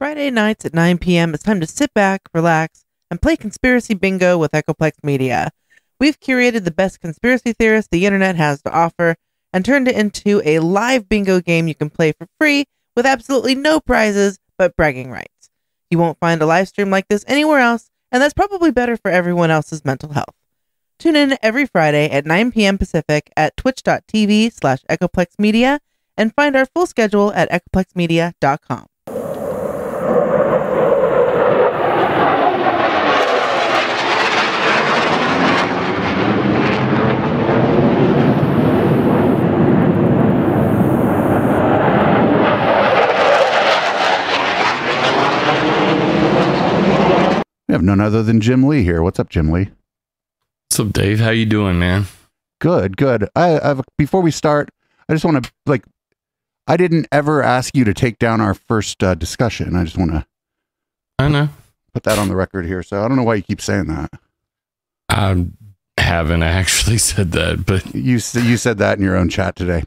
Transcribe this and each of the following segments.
Friday nights at 9 p.m., it's time to sit back, relax, and play Conspiracy Bingo with Echoplex Media. We've curated the best conspiracy theorists the internet has to offer and turned it into a live bingo game you can play for free with absolutely no prizes but bragging rights. You won't find a live stream like this anywhere else, and that's probably better for everyone else's mental health. Tune in every Friday at 9 p.m. Pacific at twitch.tv/EchoplexMedia and find our full schedule at echoplexmedia.com. We have none other than Jim Lee here. What's up, Jim Lee? What's up, Dave? How you doing, man? Good, good. Before we start, I just want to, I didn't ever ask you to take down our first discussion. I just want to I know. Put that on the record here. So I don't know why you keep saying that. I haven't actually said that, but... You said that in your own chat today.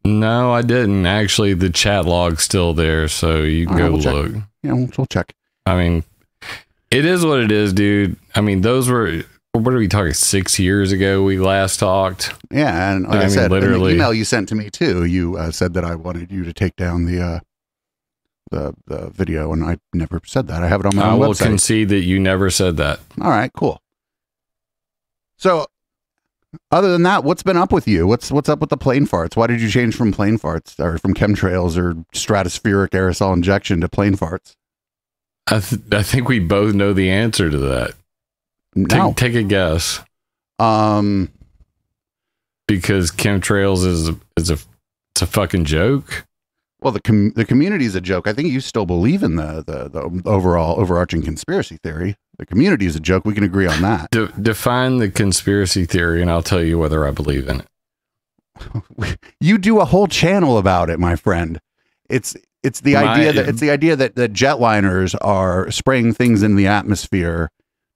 No, I didn't. Actually, the chat log's still there, so you can go look. Yeah, we'll check. I mean, it is what it is, dude. I mean, those were... What are we talking? 6 years ago we last talked. Yeah, and like I said, literally, in the email you sent to me too, you said that I wanted you to take down the video, and I never said that. I have it on my own website. I will concede that you never said that. All right, cool. So, other than that, what's been up with you? What's up with the plane farts? Why did you change from plane farts or from chemtrails or stratospheric aerosol injection to plane farts? I think we both know the answer to that. No. Take a guess. Because chemtrails is a fucking joke. Well, the community is a joke. I think you still believe in the overall overarching conspiracy theory. The community is a joke. We can agree on that. Define the conspiracy theory, and I'll tell you whether I believe in it. You do a whole channel about it, my friend. It's the idea that jetliners are spraying things in the atmosphere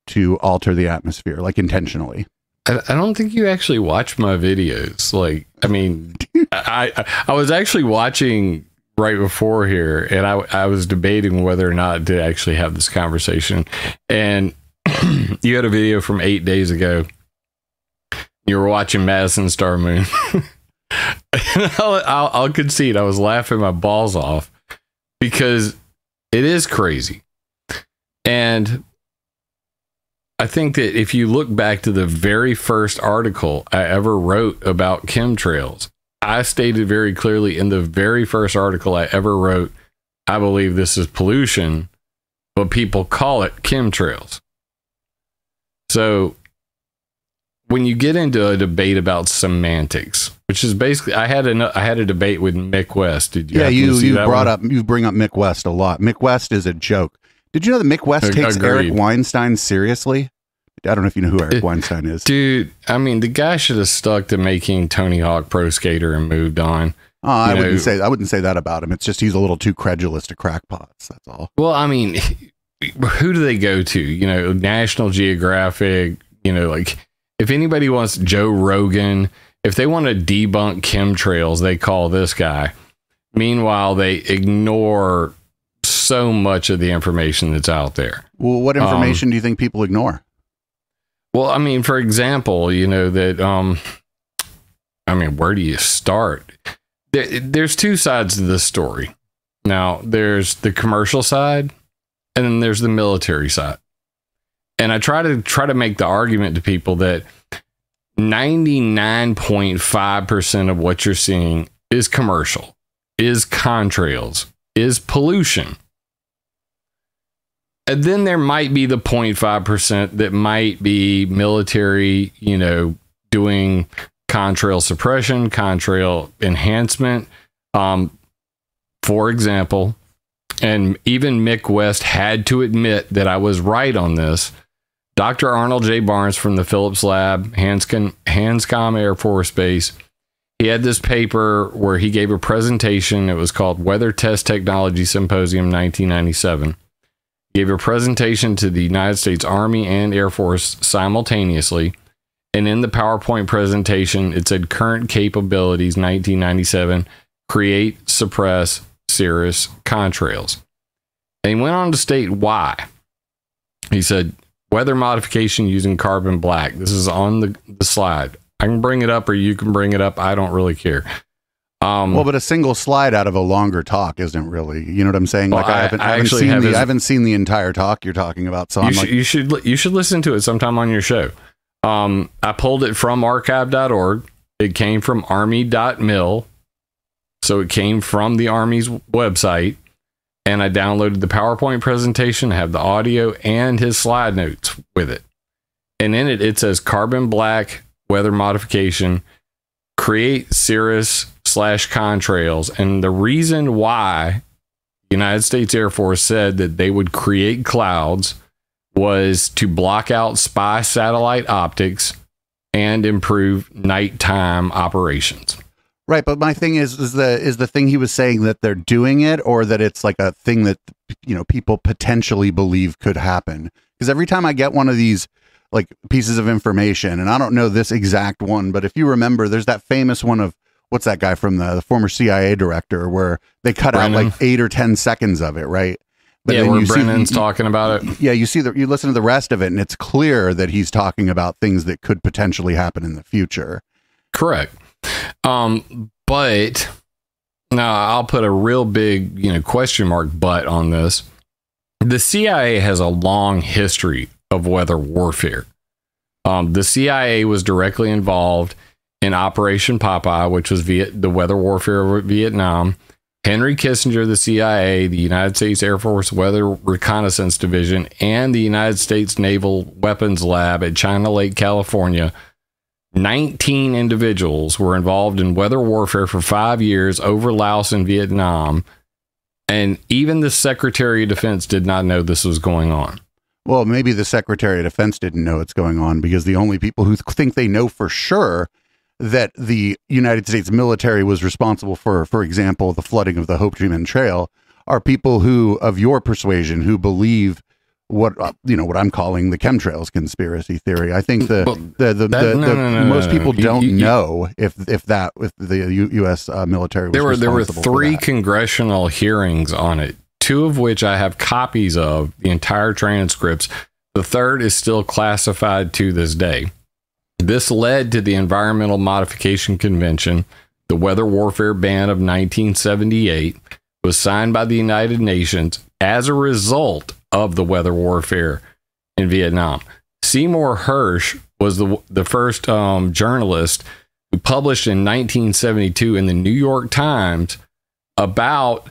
to alter the atmosphere, like intentionally. I don't think you actually watch my videos. Like, I mean, I was actually watching right before here, and I was debating whether or not to actually have this conversation. And you had a video from 8 days ago. You were watching Madison Star Moon. I'll concede, I was laughing my balls off because it is crazy. And I think that if you look back to the very first article I ever wrote about chemtrails, I stated very clearly in the very first article I ever wrote, I believe this is pollution, but people call it chemtrails. So when you get into a debate about semantics, which is basically, I had a debate with Mick West. Did you? Yeah, you bring up Mick West a lot. Mick West is a joke. Did you know that Mick West takes Eric Weinstein seriously? I don't know if you know who Eric Weinstein is. Dude, I mean, the guy should have stuck to making Tony Hawk Pro Skater and moved on. I wouldn't say that about him. It's just he's a little too credulous to crackpots. That's all. Well, I mean, who do they go to? National Geographic, like if anybody wants Joe Rogan, if they want to debunk chemtrails, they call this guy. Meanwhile, they ignore so much of the information that's out there. Well, what information do you think people ignore? Well, I mean, for example, that, I mean, where do you start? There's two sides to this story. Now, there's the commercial side, and then there's the military side. And I try to make the argument to people that 99.5% of what you're seeing is commercial, is contrails, is pollution. And then there might be the 0.5% that might be military, doing contrail suppression, contrail enhancement. For example, and even Mick West had to admit that I was right on this. Dr. Arnold J. Barnes from the Phillips Lab, Hanscom Air Force Base, he had this paper where he gave a presentation. It was called Weather Test Technology Symposium 1997. He gave a presentation to the United States Army and Air Force simultaneously. And in the PowerPoint presentation, it said current capabilities 1997, create, suppress, cirrus contrails. And he went on to state why. He said, weather modification using carbon black. This is on the slide. I can bring it up or you can bring it up. I don't really care. Well, but a single slide out of a longer talk isn't really, you know what I'm saying? Well, like I haven't seen the entire talk you're talking about. So you should listen to it sometime on your show. I pulled it from archive.org. It came from army.mil. So it came from the Army's website, and I downloaded the PowerPoint presentation, have the audio and his slide notes with it. And in it says carbon black weather modification, create cirrus/contrails. And the reason why the United States Air Force said that they would create clouds was to block out spy satellite optics and improve nighttime operations. Right, but my thing is the thing he was saying that they're doing it, or that it's like a thing that, you know, people potentially believe could happen? Because every time I get one of these like pieces of information, and I don't know this exact one, but if you remember, there's that famous one of, what's that guy from the former CIA director, where they cut out like 8 or 10 seconds of it, right? But yeah, where Brennan's talking about it. Yeah, you listen to the rest of it, and it's clear that he's talking about things that could potentially happen in the future. Correct. But now I'll put a real big, question mark but on this. The CIA has a long history of weather warfare. The CIA was directly involved in Operation Popeye, which was the weather warfare over Vietnam. Henry Kissinger, the CIA, the United States Air Force Weather Reconnaissance Division, and the United States Naval Weapons Lab at China Lake, California. 19 individuals were involved in weather warfare for 5 years over Laos and Vietnam. And even the Secretary of Defense did not know this was going on. Well, maybe the Secretary of Defense didn't know it's going on, because the only people who think they know for sure that the United States military was responsible for example, the flooding of the Ho Chi Minh Trail, are people who, of your persuasion, who believe what I'm calling the chemtrails conspiracy theory. I think most people don't know if the U.S. military was there were responsible 3 for that. congressional hearings on it, 2 of which I have copies of, the entire transcripts. The third is still classified to this day. This led to the Environmental Modification Convention. The Weather Warfare Ban of 1978 was signed by the United Nations as a result of the weather warfare in Vietnam. Seymour Hersh was the first journalist who published in 1972 in the New York Times about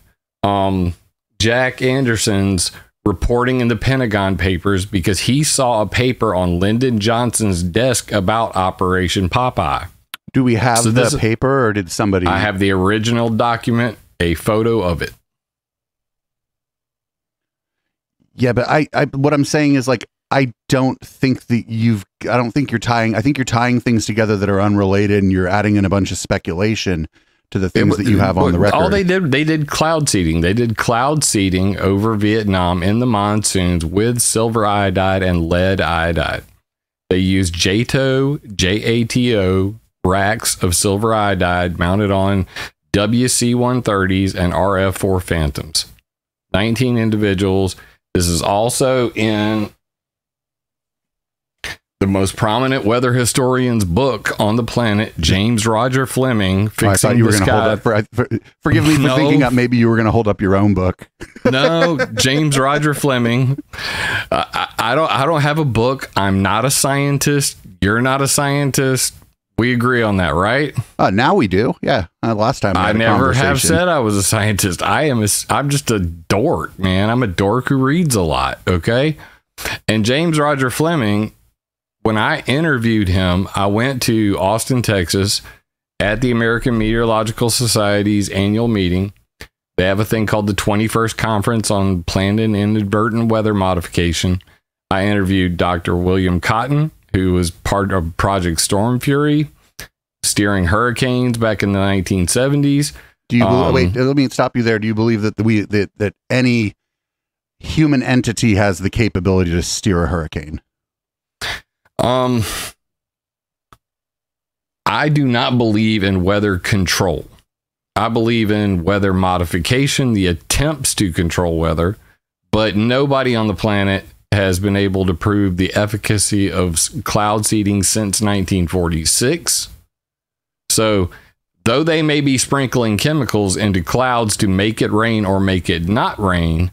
Jack Anderson's reporting in the Pentagon Papers, because he saw a paper on Lyndon Johnson's desk about Operation Popeye. Do we have the paper, or did somebody? I have the original document, a photo of it. Yeah, but I what I'm saying is, like, I don't think you're tying things together that are unrelated, and you're adding in a bunch of speculation to the things that you have on the record. All they did cloud seeding. They did cloud seeding over Vietnam in the monsoons with silver iodide and lead iodide. They used JATO racks of silver iodide mounted on WC-130s and RF-4 Phantoms. 19 individuals. This is also in the most prominent weather historian's book on the planet, James Roger Fleming. I thought you were going to hold up. Forgive me for thinking that maybe you were going to hold up your own book. No, James Roger Fleming. I don't have a book. I'm not a scientist. You're not a scientist. We agree on that, right? Now we do. Yeah. Last time I never have said I was a scientist. I'm just a dork, man. I'm a dork who reads a lot. Okay. And James Roger Fleming, when I interviewed him, I went to Austin, Texas at the American Meteorological Society's annual meeting. They have a thing called the 21st Conference on Planned and Inadvertent Weather Modification. I interviewed Dr. William Cotton, who was part of Project Storm Fury, steering hurricanes back in the 1970s. Do you wait? Let me stop you there. Do you believe that that any human entity has the capability to steer a hurricane? I do not believe in weather control. I believe in weather modification, the attempts to control weather, but nobody on the planet has been able to prove the efficacy of cloud seeding since 1946. So, though they may be sprinkling chemicals into clouds to make it rain or make it not rain,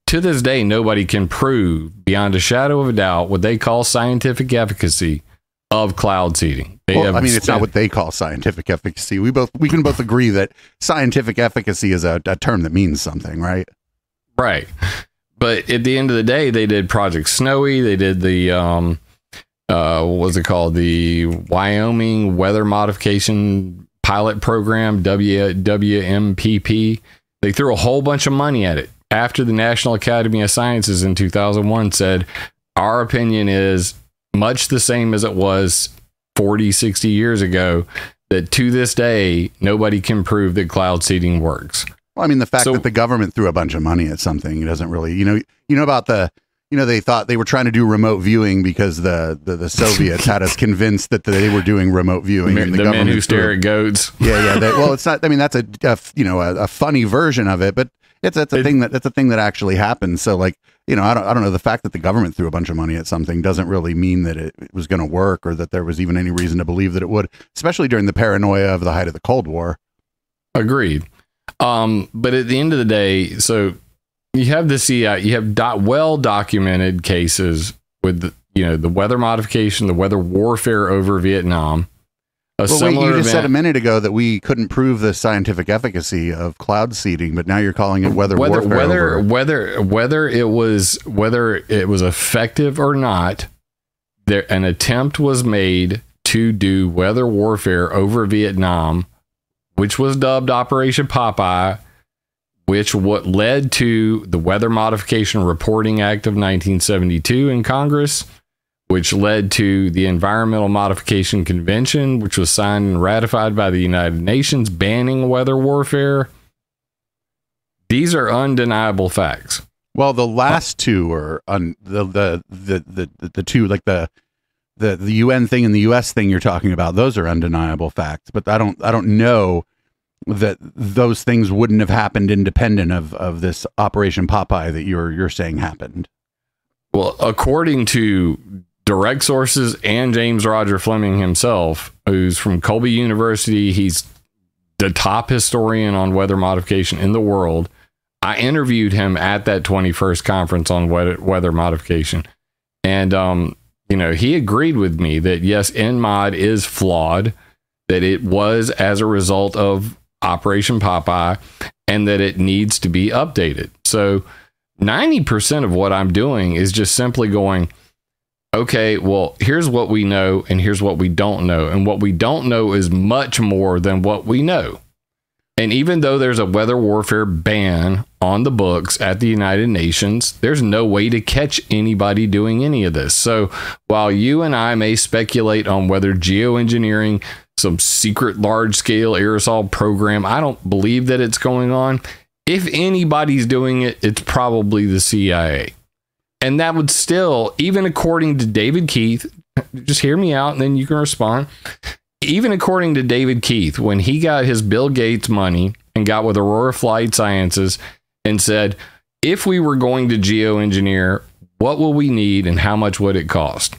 to this day, nobody can prove beyond a shadow of a doubt what they call scientific efficacy of cloud seeding. Well, I mean, it's not what they call scientific efficacy. We can both agree that scientific efficacy is a term that means something, right? Right. But at the end of the day, they did Project Snowy. They did the, what was it called? The Wyoming Weather Modification Pilot Program, WMPP. They threw a whole bunch of money at it after the National Academy of Sciences in 2001 said, our opinion is much the same as it was 40, 60 years ago, that to this day, nobody can prove that cloud seeding works. Well, I mean, the fact that the government threw a bunch of money at something doesn't really, about they thought they were trying to do remote viewing because the Soviets had us convinced that they were doing remote viewing. And the men who stare at goats. Yeah. Well, it's not, I mean, that's a funny version of it, but that's a thing that actually happened. So like, I don't know, the fact that the government threw a bunch of money at something doesn't really mean that it was going to work or that there was even any reason to believe that it would, especially during the paranoia of the height of the Cold War. Agreed. But at the end of the day, so you have the CIA, you have well documented cases with the weather modification, the weather warfare over Vietnam. You just said a minute ago that we couldn't prove the scientific efficacy of cloud seeding, but now you're calling it weather warfare. Whether it was effective or not, an attempt was made to do weather warfare over Vietnam, which was dubbed Operation Popeye, which what led to the Weather Modification Reporting Act of 1972 in Congress, which led to the Environmental Modification Convention, which was signed and ratified by the United Nations, banning weather warfare. These are undeniable facts. Well, the last two are the two, like the UN thing and the US thing you're talking about. Those are undeniable facts, but I don't know that those things wouldn't have happened independent of this Operation Popeye that you're saying happened. Well, according to direct sources and James Roger Fleming himself, who's from Colby University, he's the top historian on weather modification in the world. I interviewed him at that 21st conference on weather modification. And, he agreed with me that yes, NMOD is flawed, that it was as a result of Operation Popeye, and that it needs to be updated. So 90% of what I'm doing is just simply going, okay, well, here's what we know and here's what we don't know. And what we don't know is much more than what we know. And even though there's a weather warfare ban on the books at the United Nations, there's no way to catch anybody doing any of this. So while you and I may speculate on whether geoengineering, some secret large-scale aerosol program, I don't believe that it's going on. If anybody's doing it, it's probably the CIA. And that would still, even according to David Keith, just hear me out and then you can respond. Even according to David Keith, when he got his Bill Gates money and got with Aurora Flight Sciences and said, if we were going to geoengineer, what will we need and how much would it cost?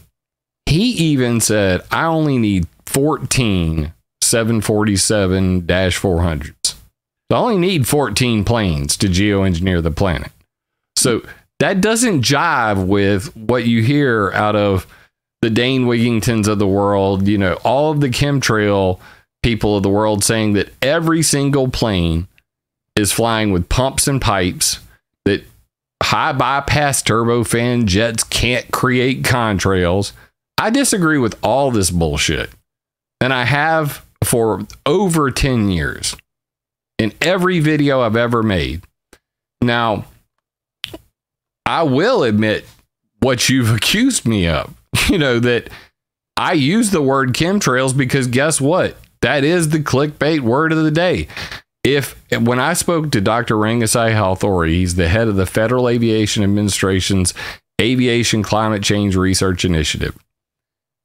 He even said, I only need 14 747-400s. So I only need 14 planes to geoengineer the planet. So that doesn't jive with what you hear out of the Dane Wigingtons of the world, all of the chemtrail people of the world saying that every single plane is flying with pumps and pipes, that high bypass turbofan jets can't create contrails. I disagree with all this bullshit. And I have for over 10 years in every video I've ever made. Now, I will admit what you've accused me of, that I use the word chemtrails because guess what? That is the clickbait word of the day. When I spoke to Dr. Rangasai Halthori, he's the head of the Federal Aviation Administration's Aviation Climate Change Research Initiative.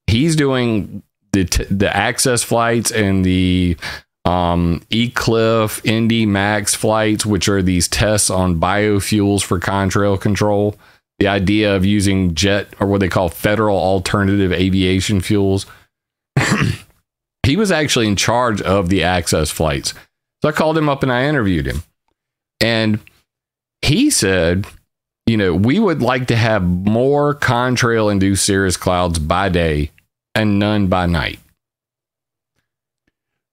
He's doing the access flights and the Eclipse, Indy, Max flights, which are these tests on biofuels for contrail control. The idea of using jet, or what they call federal alternative aviation fuels. He was actually in charge of the access flights. So I called him up and I interviewed him. And he said, we would like to have more contrail induced cirrus clouds by day and none by night.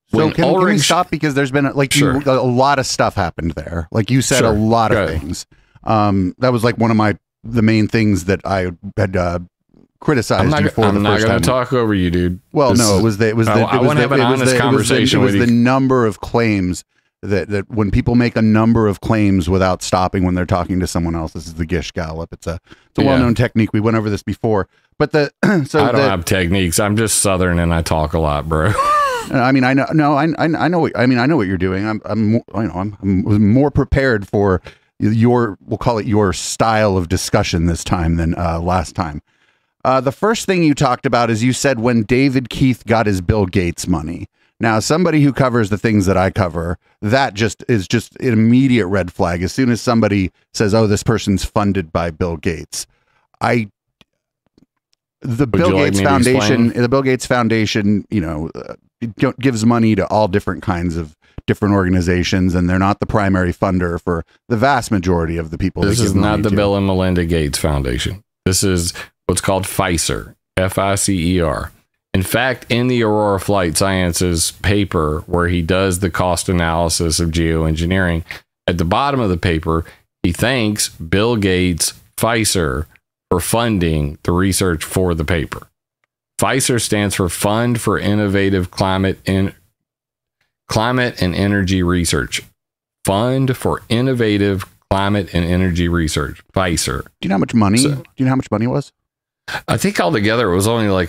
So can we stop? Because there's been a lot of stuff happened there. Like you said, a lot of things. That was like one of the main things that I had criticized you for. I'm not going to talk over you, dude. Well, no, it was the number of claims that when people make a number of claims without stopping when they're talking to someone else, this is the Gish Gallop. It's a well-known technique. We went over this before, but I don't have techniques. I'm just Southern and I talk a lot, bro. I mean, I know what you're doing. I'm more prepared for we'll call it your style of discussion this time than last time. The first thing you talked about is you said when David Keith got his Bill Gates money. Now, somebody who covers the things that I cover, that is just an immediate red flag. As soon as somebody says, "Oh, this person's funded by Bill Gates," the Bill Gates Foundation, gives money to all different kinds of different organizations, and they're not the primary funder for the vast majority of the people. This is not the Bill and Melinda Gates Foundation. This is what's called FICER, FICER. In fact, in the Aurora Flight Sciences paper, where he does the cost analysis of geoengineering, at the bottom of the paper, he thanks Bill Gates, FICER, for funding the research for the paper. FICER stands for Fund for Innovative Climate and Energy Research. Fund for Innovative Climate and Energy Research. FICER. Do you know how much money? Do you know how much money it was? I think altogether it was only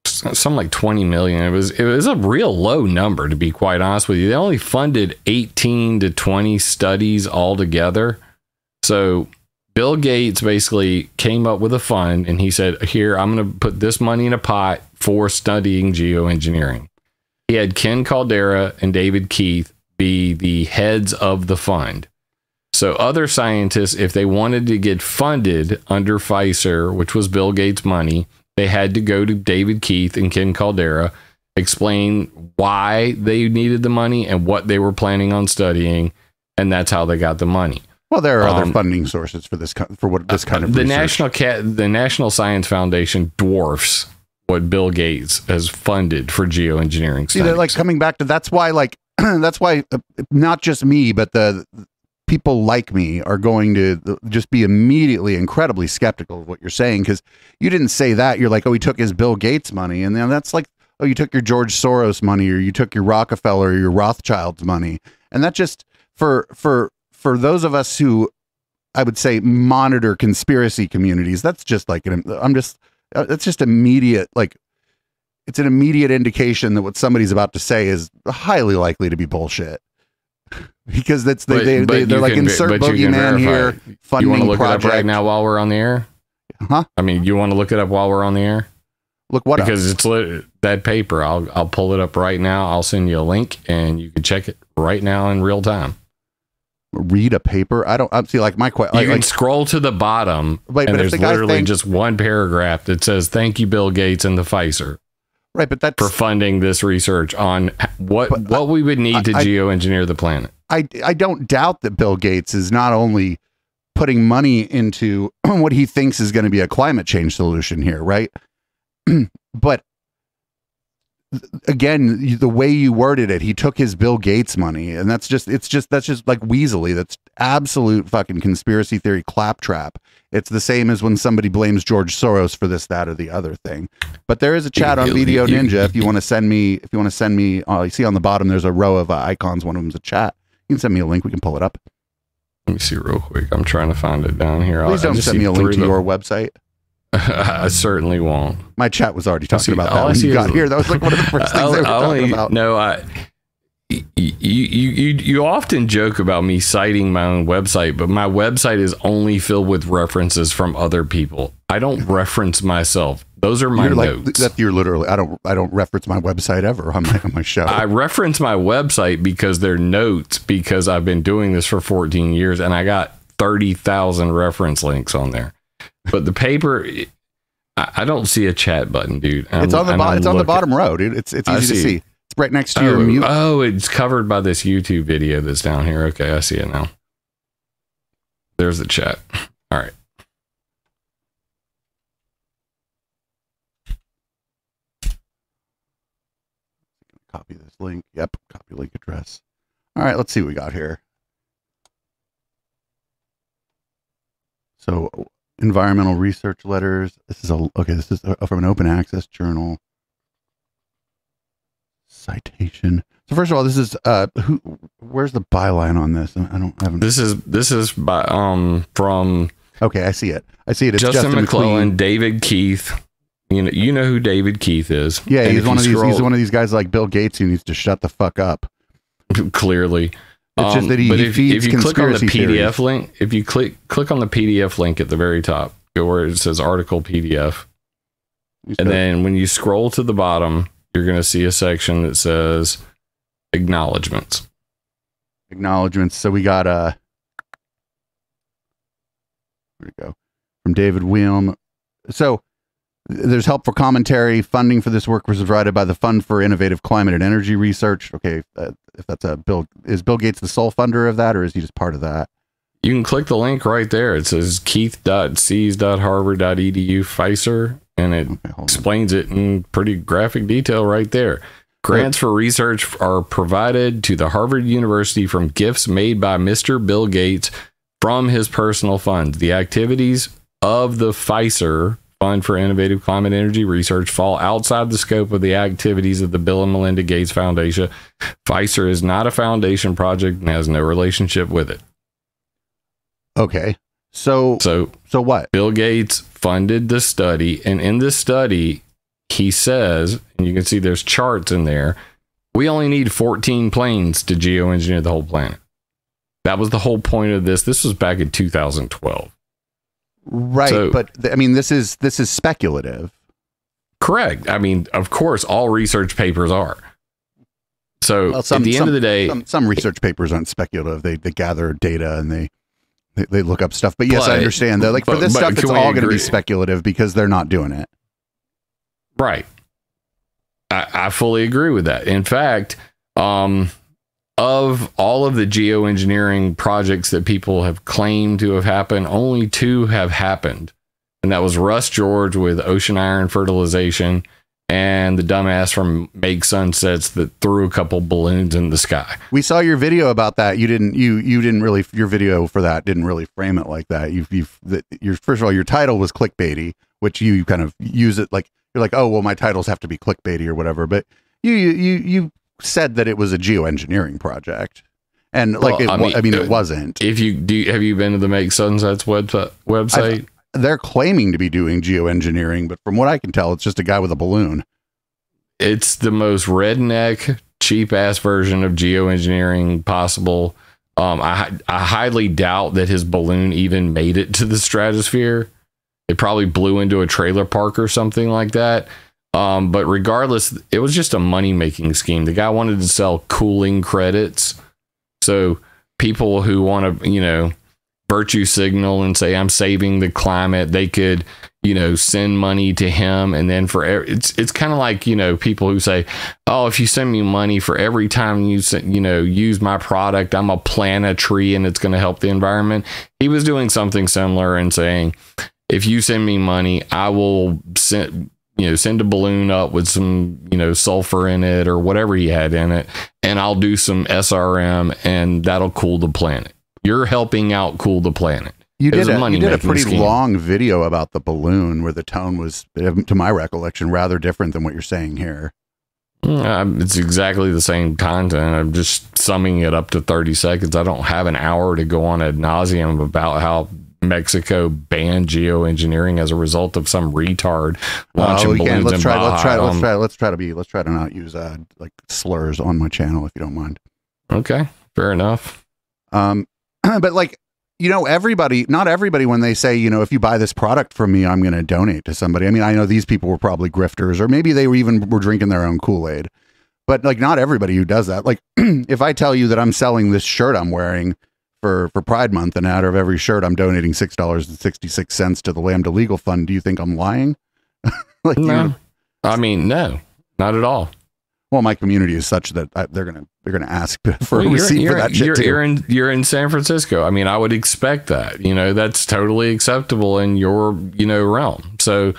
something like 20 million. It was a real low number, to be quite honest with you. They only funded 18 to 20 studies altogether. So Bill Gates basically came up with a fund and he said, "Here, I'm going to put this money in a pot for studying geoengineering." He had Ken Caldera and David Keith be the heads of the fund. So other scientists, if they wanted to get funded under FICER, which was Bill Gates' money, they had to go to David Keith and Ken Caldera, explain why they needed the money and what they were planning on studying, and that's how they got the money. Well, there are other funding sources for this kind of research. The National Science Foundation dwarfs what Bill Gates has funded for geoengineering studies. See, like coming back to that's why not just me, but the people like me are going to just be immediately incredibly skeptical of what you're saying, because you didn't say that. You're like, "Oh, he took his Bill Gates money," and then that's like, "Oh, you took your George Soros money, or you took your Rockefeller or your Rothschild's money," and that just for those of us who I would say monitor conspiracy communities, that's just like that's just immediate, like it's an immediate indication that what somebody's about to say is highly likely to be bullshit. Because they're like, insert boogeyman here. Funding. You want to look project. it up right now while we're on the air? Huh? I mean, you want to look it up while we're on the air? Look what? Because it's that paper. I'll pull it up right now. I'll send you a link, and you can check it right now in real time. Read a paper? I don't see, like my question. You can scroll to the bottom, and there's literally just one paragraph that says, "Thank you, Bill Gates and the FICER." Right, but that's for funding this research on what we would need to geoengineer the planet. I don't doubt that Bill Gates is not only putting money into what he thinks is going to be a climate change solution here, right? But again, the way you worded it, he took his Bill Gates money, and that's just like weaselly. That's absolute fucking conspiracy theory claptrap. It's the same as when somebody blames George Soros for this, that, or the other thing. But there is a chat on Video Ninja. If you want to send me, you see on the bottom, there's a row of icons. One of them's a chat. You can send me a link. We can pull it up. Let me see real quick. I'm trying to find it down here. Please don't send me a link to your website. I certainly won't. My chat was already talking about that when you got here. That was like one of the first things they were talking about. No, you often joke about me citing my own website, but my website is only filled with references from other people. I don't reference myself. Those are my notes. You're literally. I don't reference my website ever on my show. I reference my website because they're notes, because I've been doing this for 14 years and I got 30,000 reference links on there. But the paper, I don't see a chat button, dude. It's on the bottom row, dude. It's easy to see. It's right next to your mute. Oh, it's covered by this YouTube video that's down here. Okay, I see it now. There's the chat. All right. Copy this link. Yep. Copy link address. All right. Let's see what we got here. So environmental research letters. This is from an open access journal. Citation. So first of all, this is where's the byline on this? This is by from. Okay, I see it. It's Justin McClellan, David Keith. You know who David Keith is. Yeah, he's one of these guys like Bill Gates who needs to shut the fuck up. Clearly. It's just that if you click on the PDF link, if you click on the PDF link at the very top, go where it says article PDF. And then when you scroll to the bottom, you're going to see a section that says acknowledgements. So we got here we go. From David Wilm. So there's helpful commentary. Funding for this work was provided by the Fund for Innovative Climate and Energy Research. Okay, if that's is Bill Gates the sole funder of that, or is he just part of that? You can click the link right there. It says keith.cs.harvard.edu FISER, and it explains it in pretty graphic detail right there. Grants for research are provided to the Harvard University from gifts made by Mr. Bill Gates from his personal funds. The activities of the FISER, Fund for Innovative Climate Energy Research, fall outside the scope of the activities of the Bill and Melinda Gates Foundation. FISER is not a foundation project and has no relationship with it. Okay. So what? Bill Gates funded the study, and in this study, he says, and you can see there's charts in there, we only need 14 planes to geoengineer the whole planet. That was the whole point of this. This was back in 2012. Right, so, but I mean, this is speculative. Correct. I mean, of course, all research papers are. So at the end of the day, some research papers aren't speculative. They gather data and they look up stuff. But yes, I understand that. Like for this stuff, it's all going to be speculative because they're not doing it. Right. I fully agree with that. In fact, of all of the geoengineering projects that people have claimed to have happened, only 2 have happened. And that was Russ George with ocean iron fertilization and the dumbass from Make Sunsets that threw a couple balloons in the sky. We saw your video about that. You didn't really, your video for that didn't really frame it like that. First of all, your title was clickbaity, which you kind of use it like, you're like, oh, well, my titles have to be clickbaity or whatever. But you said that it was a geoengineering project, and like, it wasn't. Have you been to the Make Sunsets website? They're claiming to be doing geoengineering, but from what I can tell, it's just a guy with a balloon. It's the most redneck, cheap ass version of geoengineering possible. I highly doubt that his balloon even made it to the stratosphere. It probably blew into a trailer park or something like that. But regardless, it was just a money-making scheme. The guy wanted to sell cooling credits. So people who want to, virtue signal and say, I'm saving the climate, they could, send money to him. And then it's kind of like, people who say, oh, if you send me money for every time you use my product, I'm going to plant a tree and it's going to help the environment. He was doing something similar and saying, if you send me money, I will send a balloon up with some, sulfur in it or whatever he had in it, and I'll do some SRM and that'll cool the planet. You're helping out cool the planet. You did a pretty long video about the balloon where the tone was, to my recollection, rather different than what you're saying here. It's exactly the same content. I'm just summing it up to 30 seconds. I don't have an hour to go on ad nauseum about how Mexico banned geoengineering as a result of some retard launching balloons. Let's try to not use like slurs on my channel if you don't mind. Okay, fair enough. But like, not everybody, when they say, if you buy this product from me, I'm going to donate to somebody. I mean, I know these people were probably grifters, or maybe they were drinking their own Kool-Aid, but like not everybody who does that. Like if I tell you that I'm selling this shirt I'm wearing for Pride Month, and out of every shirt I'm donating $6.66 to the Lambda Legal Fund, do you think I'm lying? No, I mean, no, not at all. Well, my community is such that they're gonna ask for a receipt for that shit too. You're in San Francisco. I mean, I would expect that. That's totally acceptable in your realm. So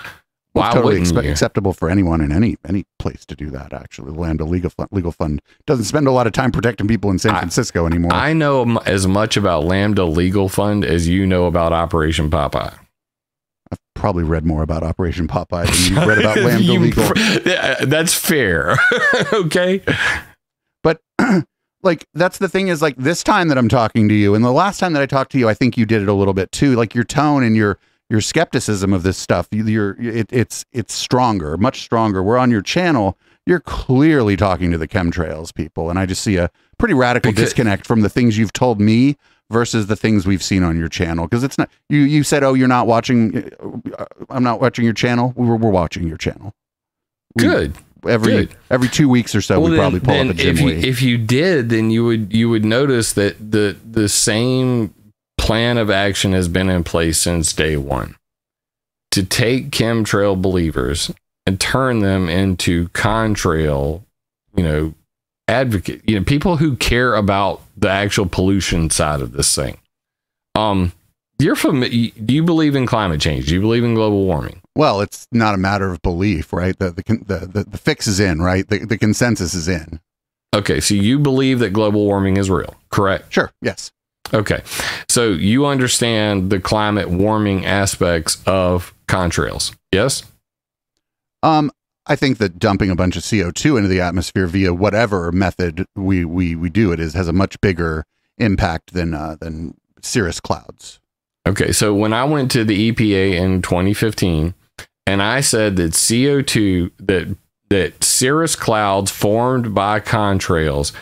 why totally wouldn't you? Acceptable for anyone in any place to do that. Actually, the Lambda Legal Fund doesn't spend a lot of time protecting people in San Francisco anymore. I know as much about Lambda Legal Fund as you know about Operation Popeye. I've probably read more about Operation Popeye than you read about Lambda Legal. That's fair. Okay. But like, that's the thing is, like, this time that I'm talking to you and the last time that I talked to you, I think you did it a little bit too. Like your tone and your skepticism of this stuff, it's stronger, much stronger. We're on your channel. You're clearly talking to the chemtrails people. And I just see a pretty radical disconnect from the things you've told me versus the things we've seen on your channel. Because it's not, you said, oh, you're not watching, I'm not watching your channel. We're watching your channel. Good. Every 2 weeks or so, we probably pull up a Jim Lee. If you did, then you would notice that the same plan of action has been in place since day one, to take chemtrail believers and turn them into contrail, advocate, people who care about the actual pollution side of this thing. Do you believe in climate change? Do you believe in global warming? Well, it's not a matter of belief, right? The fix is in, right? The consensus is in. Okay, so you believe that global warming is real, correct? Sure. Yes. Okay, so you understand the climate warming aspects of contrails, yes? I think that dumping a bunch of CO2 into the atmosphere via whatever method we do it has a much bigger impact than cirrus clouds. Okay, so when I went to the EPA in 2015 and I said that CO2, that cirrus clouds formed by contrails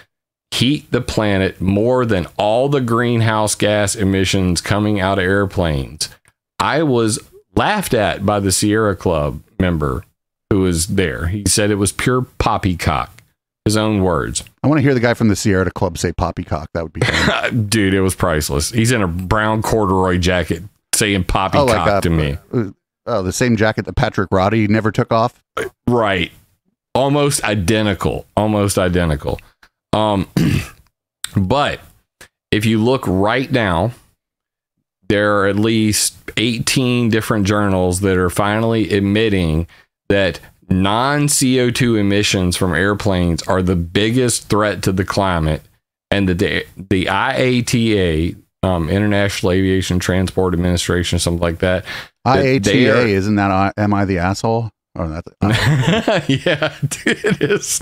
heat the planet more than all the greenhouse gas emissions coming out of airplanes, I was laughed at by the Sierra Club member who was there. He said it was pure poppycock. His own words. I want to hear the guy from the Sierra Club say poppycock. That would be fun. Dude, it was priceless. He's in a brown corduroy jacket saying poppycock to me. The same jacket that Patrick Roddy never took off? Right. Almost identical. But if you look right now, there are at least 18 different journals that are finally admitting that non-CO2 emissions from airplanes are the biggest threat to the climate, and the IATA, International Aviation Transport Administration, something like that. IATA, isn't that Am I the Asshole? Oh, that's yeah, it is.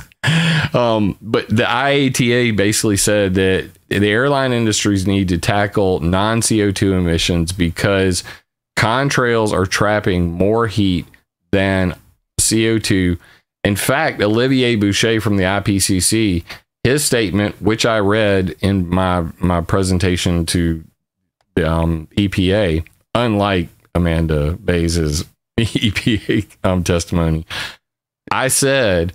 But the IATA basically said that the airline industries need to tackle non-CO2 emissions because contrails are trapping more heat than CO2. In fact, Olivier Boucher from the IPCC, his statement, which I read in my presentation to the EPA, unlike Amanda Bays' EPA testimony, I said,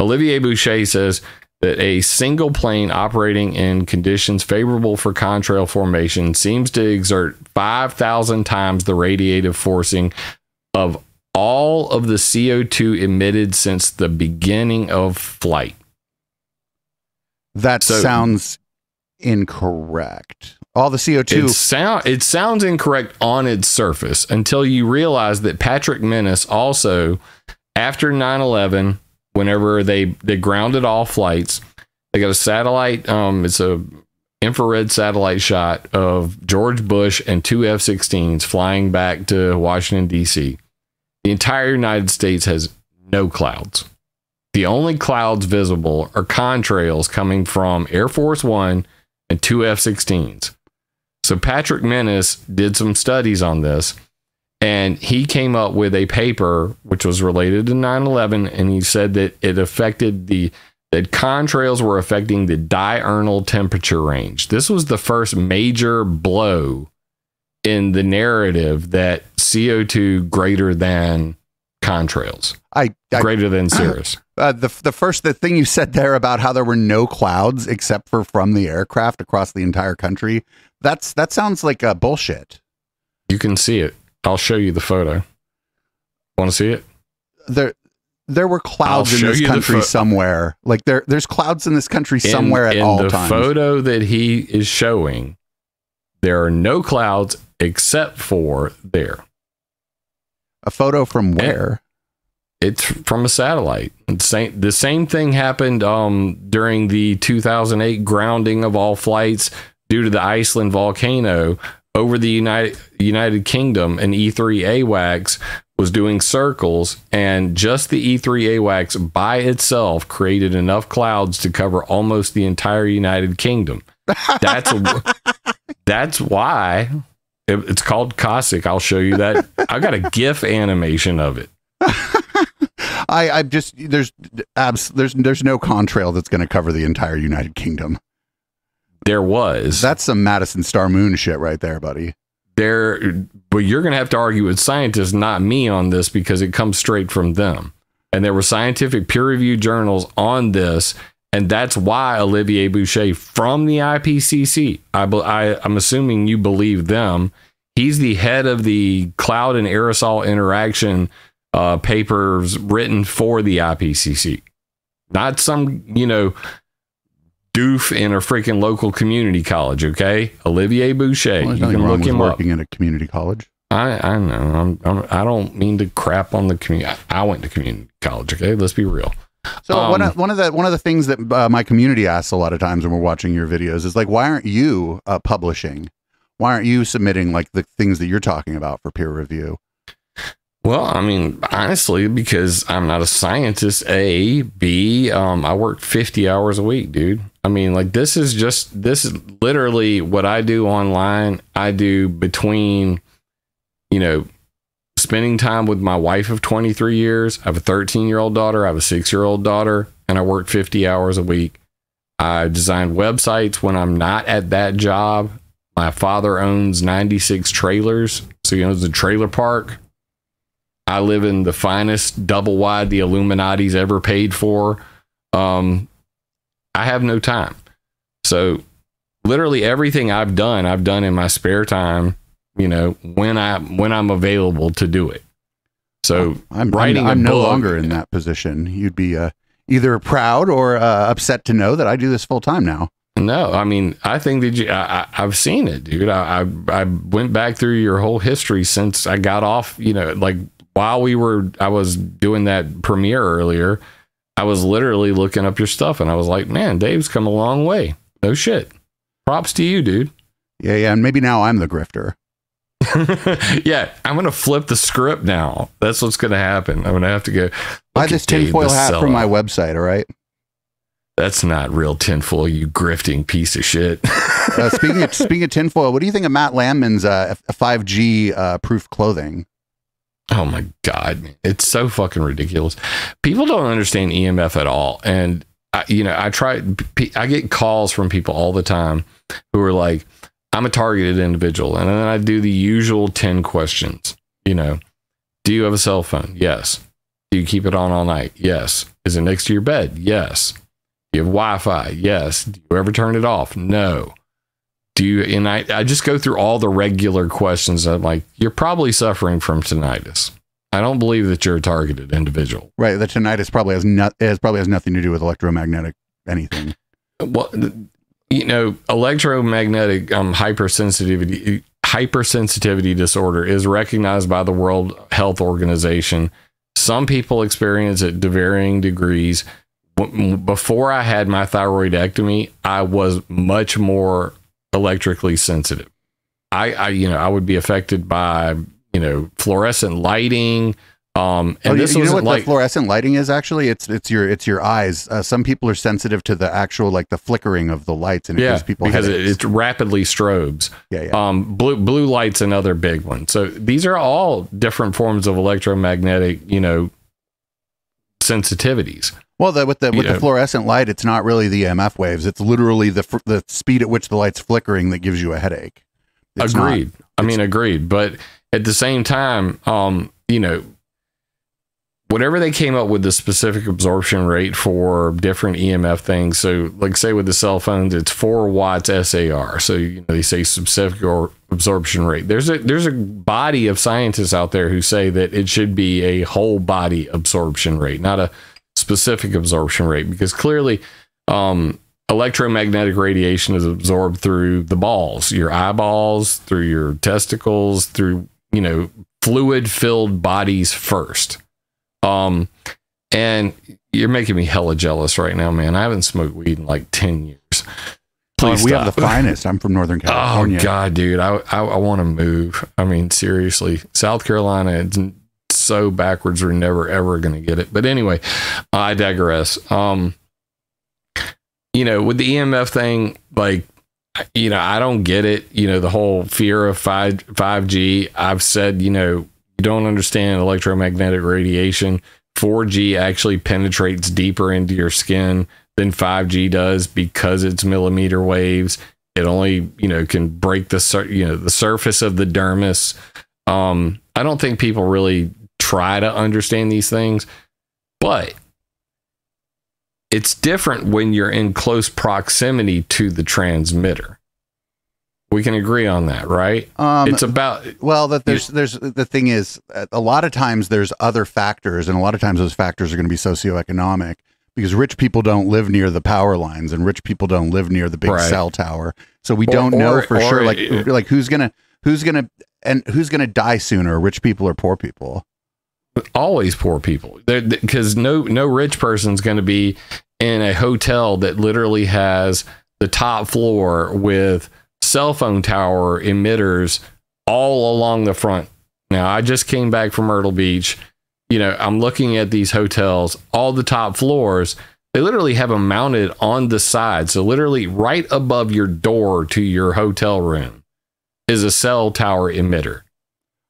Olivier Boucher says that a single plane operating in conditions favorable for contrail formation seems to exert 5,000 times the radiative forcing of all of the CO2 emitted since the beginning of flight. That sounds incorrect. All the CO2. It sounds incorrect on its surface until you realize that Patrick Menace also, after 9/11, whenever they grounded all flights, they got a satellite. It's a infrared satellite shot of George Bush and 2 F-16s flying back to Washington, D.C. The entire United States has no clouds. The only clouds visible are contrails coming from Air Force One and 2 F-16s. So Patrick Menace did some studies on this, and he came up with a paper which was related to 9/11, and he said that it affected that contrails were affecting the diurnal temperature range. This was the first major blow in the narrative that CO2 greater than contrails, greater than cirrus. The thing you said there about how there were no clouds except for from the aircraft across the entire country, that sounds like bullshit. You can see it. I'll show you the photo. Want to see it? There were clouds in this country somewhere. Like there's clouds in this country somewhere at all times. In the photo that he is showing, there are no clouds except for there. A photo from where? It's from a satellite. The same thing happened during the 2008 grounding of all flights due to the Iceland volcano over the United Kingdom. An E3 AWACS was doing circles, and just the E3 AWACS by itself created enough clouds to cover almost the entire United Kingdom. That's why it's called Cossack. I'll show you that. I got a GIF animation of it. I just there's no contrail that's going to cover the entire United Kingdom. There was. That's some Madison Star Moon shit right there, buddy. But you're going to have to argue with scientists, not me, on this, because it comes straight from them. And there were scientific peer-reviewed journals on this, and that's why Olivier Boucher from the IPCC, I'm assuming you believe them, he's the head of the cloud and aerosol interaction papers written for the IPCC. Not some, doof in a freaking local community college, okay? Olivier Boucher. Well, you can look him up. Working in a community college. I know. I don't mean to crap on the community. I went to community college, okay? Let's be real. So one of the things that my community asks a lot of times when we're watching your videos is like, why aren't you publishing? Why aren't you submitting like the things that you're talking about for peer review? Well, I mean, honestly, because I'm not a scientist, A, B, I work 50 hours a week, dude. I mean, like, this is literally what I do online. I do between, spending time with my wife of 23 years. I have a 13-year-old daughter. I have a 6-year-old daughter, and I work 50 hours a week. I design websites when I'm not at that job. My father owns 96 trailers, so he owns a trailer park. I live in the finest double wide the Illuminati's ever paid for. I have no time. So literally everything I've done in my spare time, when I'm available to do it. So I'm no longer in that position. You'd be either proud or upset to know that I do this full time now. No, I mean, I think that I've seen it, dude. I went back through your whole history since I got off, like, while I was doing that premiere earlier, I was literally looking up your stuff, and I was like, man, Dave's come a long way. No shit. Props to you, dude. Yeah. And maybe now I'm the grifter. Yeah. I'm going to flip the script now. That's what's going to happen. I'm going to have to go buy this tinfoil hat from my website. All right. That's not real tinfoil, you grifting piece of shit. Speaking of tinfoil, what do you think of Matt Landman's 5G proof clothing? Oh my God, man. It's so fucking ridiculous. People don't understand EMF at all. And I get calls from people all the time who are like, I'm a targeted individual. And then I do the usual 10 questions. Do you have a cell phone? Yes. Do you keep it on all night? Yes. Is it next to your bed? Yes. Do you have Wi-Fi? Yes. Do you ever turn it off? No. And I just go through all the regular questions. I'm like, you're probably suffering from tinnitus. I don't believe that you're a targeted individual. Right. The tinnitus probably has nothing to do with electromagnetic anything. Well, electromagnetic hypersensitivity disorder is recognized by the World Health Organization. Some people experience it to varying degrees. Before I had my thyroidectomy, I was much more electrically sensitive. I would be affected by fluorescent lighting. And this you know what like the fluorescent lighting is actually? It's your eyes. Some people are sensitive to the actual the flickering of the lights, and it gives people because it rapidly strobes. Yeah. Blue light's another big one. So these are all different forms of electromagnetic sensitivities. Well, with the fluorescent light, it's not really the EMF waves. It's literally the speed at which the light's flickering that gives you a headache. It's Agreed. I mean, agreed. But at the same time, whatever they came up with the specific absorption rate for different EMF things. So like say with the cell phones, it's 4 watts SAR. So, they say specific or absorption rate. There's a body of scientists out there who say that it should be a whole body absorption rate, not a specific absorption rate, because clearly, electromagnetic radiation is absorbed through the balls, your eyeballs, through your testicles, through, fluid filled bodies first. And you're making me hella jealous right now, man. I haven't smoked weed in like 10 years. Please we stop. have the finest. I'm from Northern California. Oh God, dude. I want to move. I mean, seriously, South Carolina, it's so backwards. We're never, ever going to get it. But anyway, I digress. With the EMF thing, like, I don't get it. The whole fear of 5G. I've said, you don't understand electromagnetic radiation. 4G actually penetrates deeper into your skin than 5G does because it's millimeter waves. It only, can break the surface of the dermis. I don't think people really try to understand these things, but it's different when you're in close proximity to the transmitter. We can agree on that, right? It's about that there's the thing is, a lot of times there's other factors, and a lot of times those factors are going to be socioeconomic, because rich people don't live near the power lines, and rich people don't live near the big cell tower. So we don't know for sure, like who's gonna die sooner, rich people or poor people? Always poor people, because no rich person's going to be in a hotel that literally has the top floor with cell phone tower emitters all along the front. Now, I just came back from Myrtle Beach. I'm looking at these hotels, all the top floors, they literally have them mounted on the side. So literally right above your door to your hotel room is a cell tower emitter.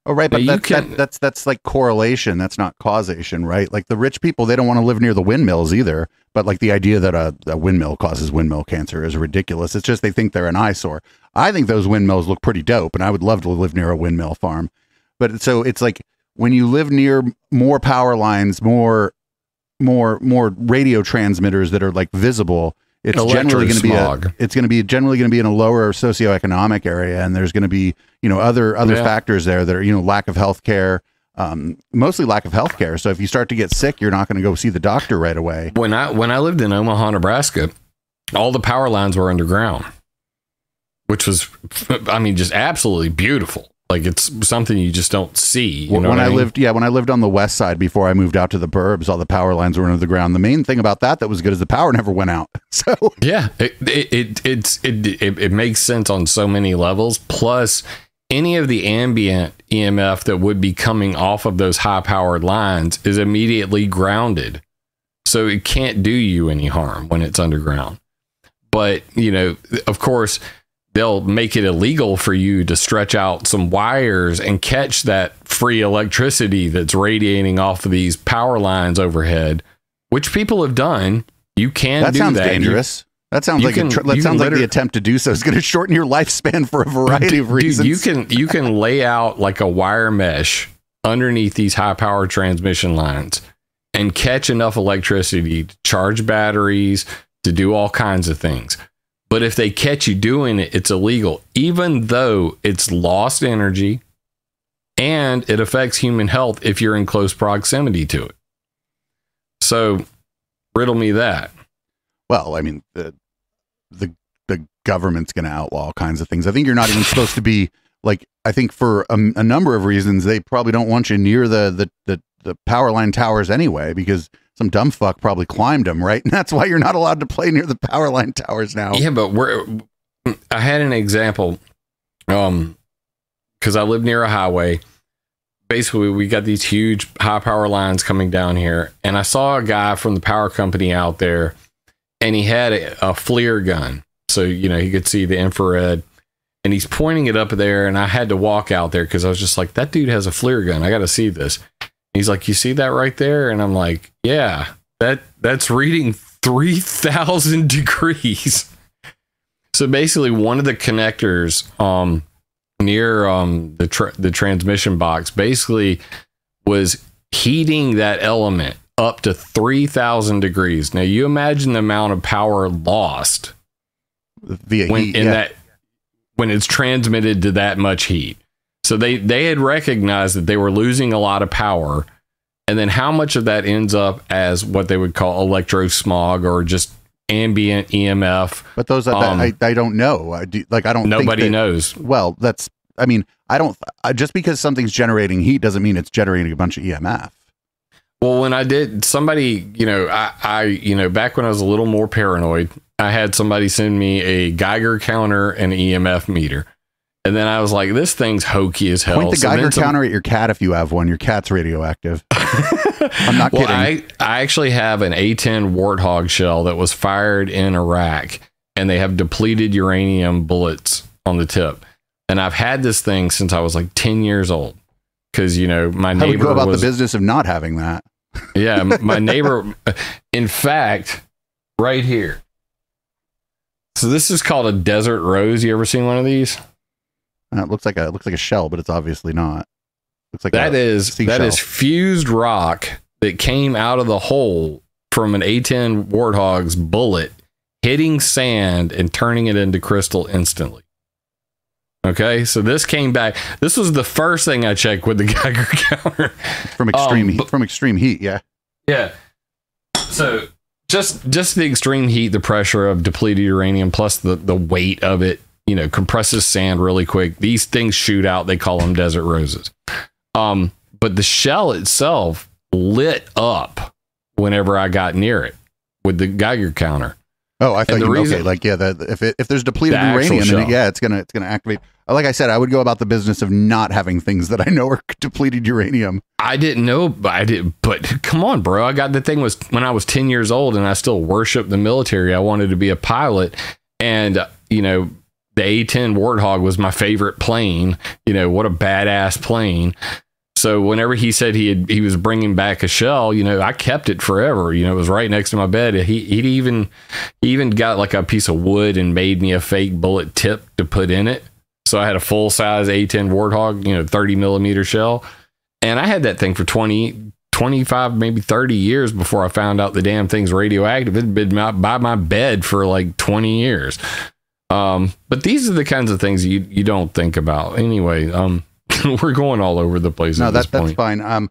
Oh, right. But that's like correlation. That's not causation, right? Like the rich people, they don't want to live near the windmills either. But like the idea that a windmill causes windmill cancer is ridiculous. It's just they think they're an eyesore. I think those windmills look pretty dope, and I would love to live near a windmill farm. But so it's like when you live near more power lines, more radio transmitters that are like visible, it's generally going to be generally going to be in a lower socioeconomic area, and there's going to be other factors there that are lack of health care, mostly lack of health care. So if you start to get sick, you're not going to go see the doctor right away. When I lived in Omaha, Nebraska, all the power lines were underground, which was, just absolutely beautiful. Like it's something you just don't see. When I lived on the west side before I moved out to the burbs, all the power lines were under the ground. The main thing about that was good is the power never went out. So yeah, it makes sense on so many levels. Plus, any of the ambient EMF that would be coming off of those high powered lines is immediately grounded, so it can't do you any harm when it's underground. But of course, they'll make it illegal for you to stretch out some wires and catch that free electricity that's radiating off of these power lines overhead, which people have done. You can do that. That sounds dangerous. That sounds like the attempt to do so is going to shorten your lifespan for a variety of reasons. You can lay out like a wire mesh underneath these high power transmission lines and catch enough electricity to charge batteries, to do all kinds of things. But if they catch you doing it, it's illegal, even though it's lost energy and it affects human health if you're in close proximity to it. So riddle me that. Well, I mean, the government's going to outlaw all kinds of things. I think you're not even supposed to be like, I think for a number of reasons, they probably don't want you near the power line towers anyway, because some dumb fuck probably climbed them, right? And that's why you're not allowed to play near the power line towers now. Yeah, but I had an example, because I live near a highway. Basically, we got these huge high power lines coming down here, and I saw a guy from the power company out there, and he had a FLIR gun, so he could see the infrared, and he's pointing it up there, and I had to walk out there because I was just like, that dude has a FLIR gun. I got to see this. He's like, you see that right there? And I'm like, yeah, that's reading 3,000 degrees. So basically one of the connectors near the transmission box basically was heating that element up to 3,000 degrees. Now you imagine the amount of power lost via heat, when it's transmitted to that much heat. So they had recognized that they were losing a lot of power, and then how much of that ends up as what they would call electrosmog or just ambient EMF. But those I don't know. I don't. Nobody knows. Well, I don't. Just because something's generating heat doesn't mean it's generating a bunch of EMF. Well, when I did, somebody, I back when I was a little more paranoid, I had somebody send me a Geiger counter and an EMF meter. And then I was like, this thing's hokey as hell. Point the Geiger counter at your cat if you have one. Your cat's radioactive. I'm not kidding. I actually have an A-10 Warthog shell that was fired in Iraq, and they have depleted uranium bullets on the tip. And I've had this thing since I was like 10 years old. Because, my neighbor would go about the business of not having that. Yeah, my neighbor, in fact, right here. So this is called a desert rose. You ever seen one of these? It looks like a shell, but it's obviously not. Looks like that is fused rock that came out of the hole from an A-10 Warthog's bullet hitting sand and turning it into crystal instantly. Okay, so this came back. This was the first thing I checked with the Geiger counter from extreme heat. Yeah. So just the extreme heat, the pressure of depleted uranium, plus the weight of it, compresses sand really quick. These things shoot out. They call them desert roses. But the shell itself lit up whenever I got near it with the Geiger counter. Oh, I thought if there's depleted uranium in it, it's gonna activate. Like I said, I would go about the business of not having things that I know are depleted uranium. I didn't know, but come on, bro. I got the thing was when I was 10 years old, and I still worshiped the military. I wanted to be a pilot, and the A-10 Warthog was my favorite plane. What a badass plane. So whenever he said he was bringing back a shell, I kept it forever. It was right next to my bed. He even got like a piece of wood and made me a fake bullet tip to put in it. So I had a full size A-10 Warthog, 30 millimeter shell. And I had that thing for 20, 25, maybe 30 years before I found out the damn thing's radioactive. It had been by my bed for like 20 years. But these are the kinds of things you don't think about. Anyway, we're going all over the place. No, that's fine. I'm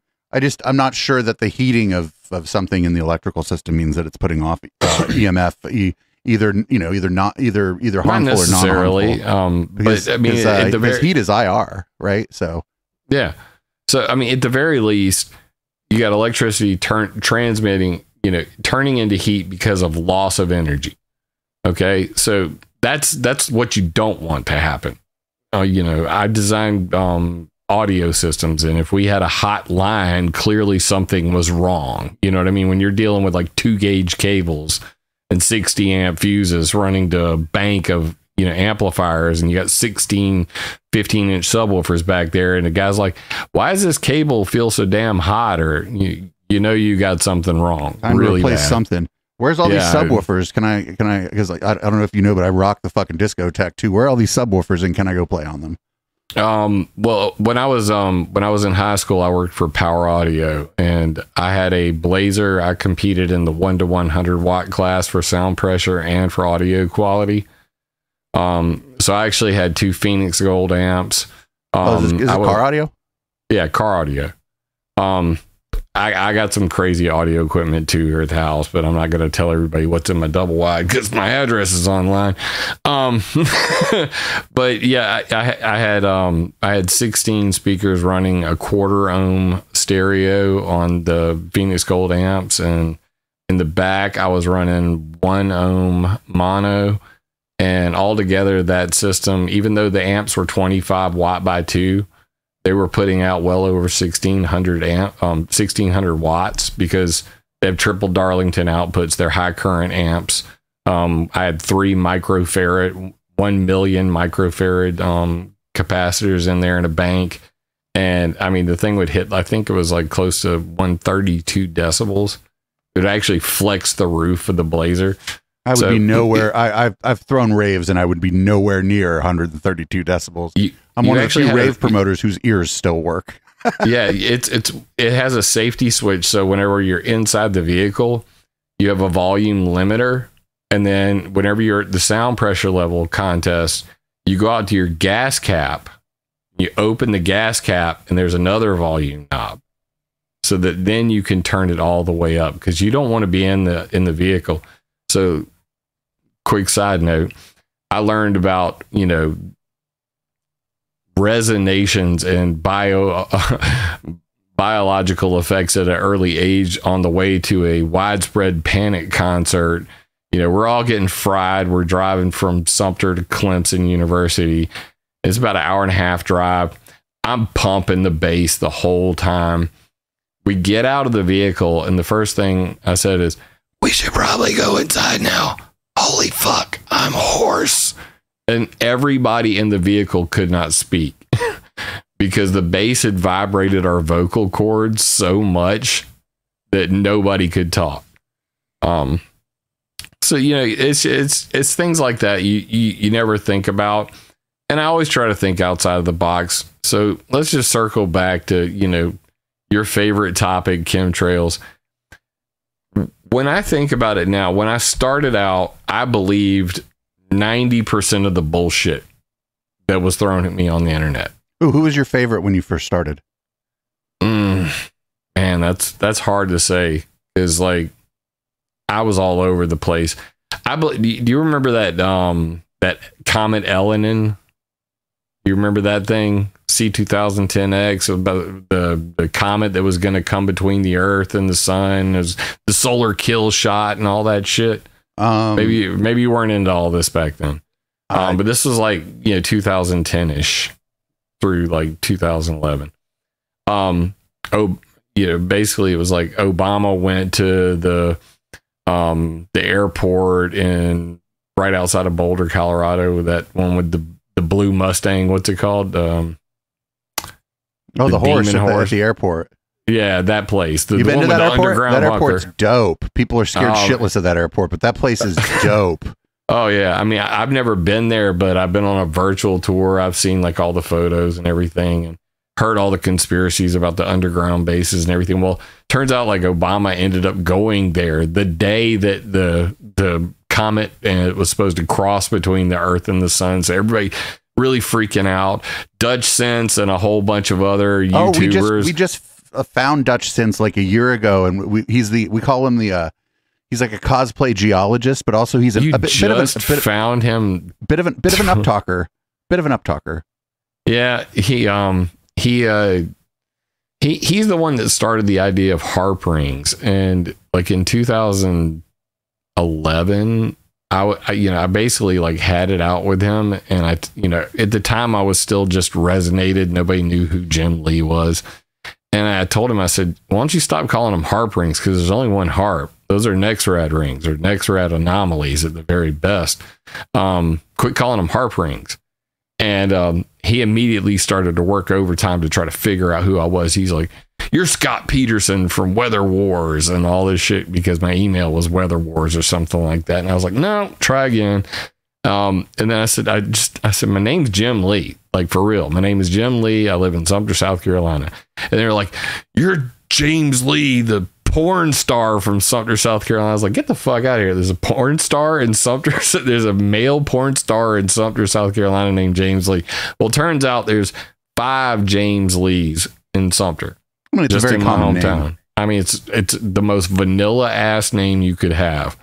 not sure that the heating of something in the electrical system means that it's putting off EMF, either harmful not or necessarily, non-harmful. Because heat is IR, right? So yeah. So I mean, at the very least, you got electricity transmitting, turning into heat because of loss of energy. Okay, so that's what you don't want to happen. I designed audio systems, and if we had a hot line, clearly something was wrong. You know what I mean? When you're dealing with like 2-gauge cables and 60 amp fuses running to a bank of amplifiers, and you got 16 15-inch subwoofers back there, and the guy's like, why does this cable feel so damn hot? Or you got something wrong. Time really to replace something. Where's all these subwoofers? Can I, because I don't know if you know, but I rock the fucking discotheque too. Where are all these subwoofers, and can I go play on them? Well, when I was in high school, I worked for Power Audio, and I had a Blazer. I competed in the 1 to 100 watt class for sound pressure and for audio quality. So I actually had 2 Phoenix Gold amps. Is it car audio? Yeah, car audio. I got some crazy audio equipment too here at the house, but I'm not going to tell everybody what's in my double wide because my address is online. But yeah, I had 16 speakers running a 1/4 ohm stereo on the Phoenix Gold amps, and in the back I was running 1 ohm mono, and altogether that system, even though the amps were 25 watt by 2, they were putting out well over 1600 watts because they have triple Darlington outputs. They're high current amps. I had 3 microfarad, 1 million microfarad capacitors in there in a bank. And I mean, the thing would hit, I think it was like close to 132 decibels. It would actually flex the roof of the Blazer. I would be nowhere. I've thrown raves, and I would be nowhere near 132 decibels. I'm one of the few rave promoters whose ears still work. Yeah, it has a safety switch, so whenever you're inside the vehicle, you have a volume limiter, and then whenever you're at the sound pressure level contest, you go out to your gas cap, you open the gas cap, and there's another volume knob, so that then you can turn it all the way up, because you don't want to be in the vehicle. So, quick side note, I learned about, resonations and biological effects at an early age on the way to a widespread Panic concert. We're all getting fried. We're driving from Sumter to Clemson University. It's about an hour and a half drive. I'm pumping the bass the whole time. We get out of the vehicle, and the first thing I said is, "We should probably go inside now. Holy fuck, I'm hoarse." And everybody in the vehicle could not speak because the bass had vibrated our vocal cords so much that nobody could talk. So it's things like that you never think about, and I always try to think outside of the box. So let's just circle back to your favorite topic, chemtrails. When I think about it now, when I started out, I believed 90% of the bullshit that was thrown at me on the internet. Ooh, who was your favorite when you first started? Man, that's hard to say, because I was all over the place. Do you remember that Comet Elenin? You remember that thing? C2010X, about the comet that was going to come between the Earth and the sun. It was the solar kill shot and all that shit. Maybe you weren't into all this back then. But this was 2010-ish through 2011. Basically it was like Obama went to the airport right outside of Boulder, Colorado, that one with the blue Mustang. What's it called? The horse at the airport. Yeah, that place. You've been to that airport? That airport's dope. People are scared shitless of that airport, but that place is dope. Oh, yeah. I mean, I've never been there, but I've been on a virtual tour. I've seen all the photos and everything, and heard all the conspiracies about the underground bases and everything. Well, turns out Obama ended up going there the day that the comet it was supposed to cross between the Earth and the sun. So everybody really freaking out. Dutch Sense and a whole bunch of other YouTubers. We just found Dutch Sense a year ago, and we call him he's like a cosplay geologist, but also he's a bit of an up talker. Yeah, he's the one that started the idea of harp rings, and in 2011 I basically had it out with him, and at the time I was still just resonated. Nobody knew who Jim Lee was. And I told him, I said, why don't you stop calling them harp rings? Because there's only one harp. Those are Nexrad rings, or Nexrad anomalies at the very best. Quit calling them harp rings. And he immediately started to work overtime to try to figure out who I was. He's like, "You're Scott Peterson from Weather Wars," and all this shit, because my email was Weather Wars or something like that. And I was like, "No, try again." And then I said, "My name's Jim Lee. For real. My name is Jim Lee. I live in Sumter, South Carolina." And they were like, "You're James Lee, the porn star from Sumter, South Carolina." I was like, "Get the fuck out of here. There's a porn star in Sumter." There's a male porn star in Sumter, South Carolina named James Lee. Well, it turns out there's 5 James Lees in Sumter. It's just a very common hometown. Name. I mean, it's the most vanilla ass name you could have.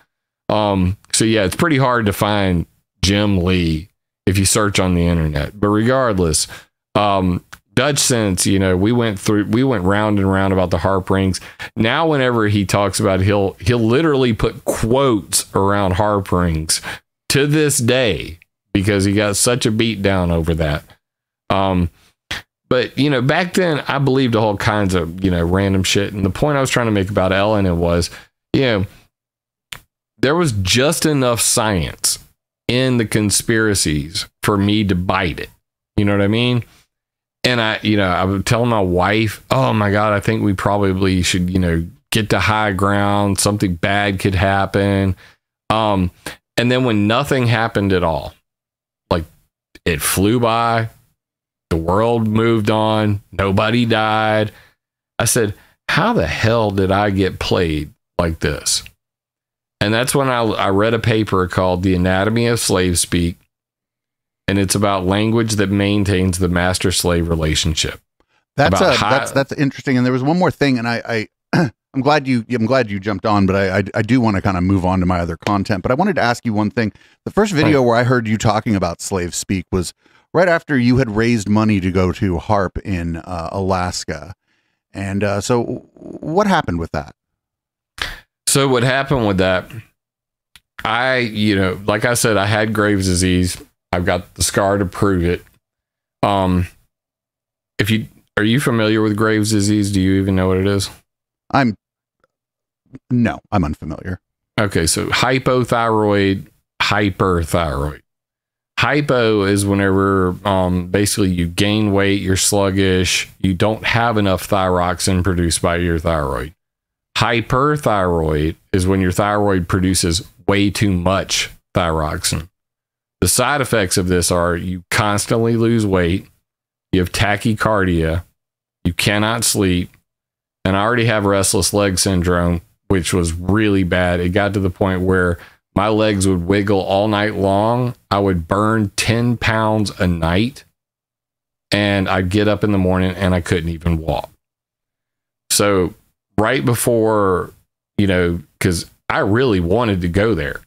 So yeah, it's pretty hard to find Jim Lee if you search on the internet. But regardless, Dutch Sense, we went round and round about the harp rings. Now, whenever he talks about it, he'll literally put quotes around harp rings to this day, because he got such a beat down over that. But back then I believed all kinds of random shit. And the point I was trying to make about Ellen was, there was just enough science in the conspiracies for me to bite it. You know what I mean? And I would tell my wife, "Oh my God, I think we probably should, get to high ground. Something bad could happen." And then when nothing happened at all, it flew by, The world moved on. Nobody died. I said, how the hell did I get played like this? And that's when I read a paper called The Anatomy of Slave Speak. And it's about language that maintains the master-slave relationship. That's interesting. And there was one more thing, and I'm glad you jumped on, but I do want to kind of move on to my other content. But I wanted to ask you one thing. The first video where I heard you talking about slave speak was right after you had raised money to go to HARP in Alaska. And so what happened with that? So what happened with that, like I said, I had Graves' disease. I've got the scar to prove it. Are you familiar with Graves' disease? Do you even know what it is? I'm unfamiliar. Okay, so hypothyroid, hyperthyroid. Hypo is whenever basically you gain weight, you're sluggish, you don't have enough thyroxine produced by your thyroid. Hyperthyroid is when your thyroid produces way too much thyroxine. The side effects of this are you constantly lose weight, you have tachycardia, you cannot sleep, and I already have restless leg syndrome, which was really bad. It got to the point where my legs would wiggle all night long. I would burn 10 pounds a night, and I'd get up in the morning and I couldn't even walk. So right before, because I really wanted to go there.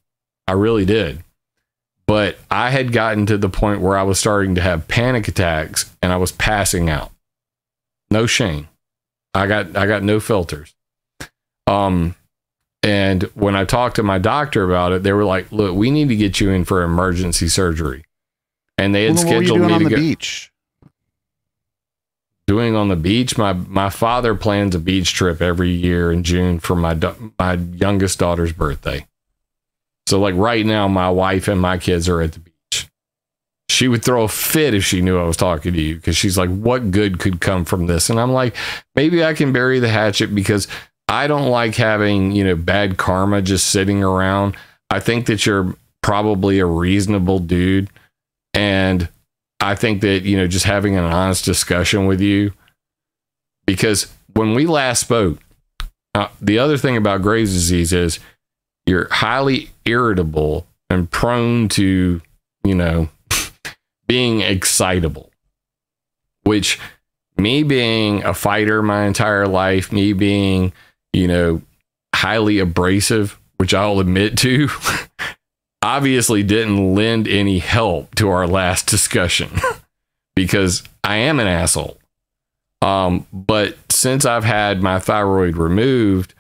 I really did. But I had gotten to the point where I was starting to have panic attacks and I was passing out. No shame. I got no filters. And when I talked to my doctor about it, they were like, look, we need to get you in for emergency surgery. And they had scheduled me to go. Beach? Doing on the beach? My father plans a beach trip every year in June for my youngest daughter's birthday. So like right now, my wife and my kids are at the beach. She would throw a fit if she knew I was talking to you, because she's like, what good could come from this? And I'm like, maybe I can bury the hatchet, because I don't like having, bad karma just sitting around. I think that you're probably a reasonable dude. And I think that, just having an honest discussion with you, because when we last spoke, the other thing about Graves' disease is you're highly irritable and prone to, being excitable, which me being a fighter my entire life, me being, highly abrasive, which I'll admit to, obviously didn't lend any help to our last discussion because I am an asshole. But since I've had my thyroid removed,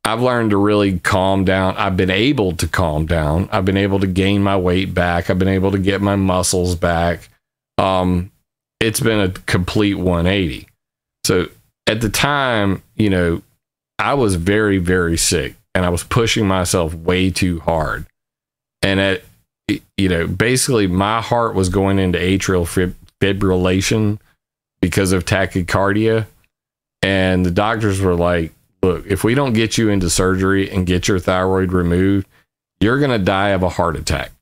I've learned to really calm down. I've been able to calm down. I've been able to gain my weight back. I've been able to get my muscles back. It's been a complete 180. So at the time, I was very, very sick and I was pushing myself way too hard. And basically my heart was going into atrial fibrillation because of tachycardia. And the doctors were like, look, if we don't get you into surgery and get your thyroid removed, you're going to die of a heart attack.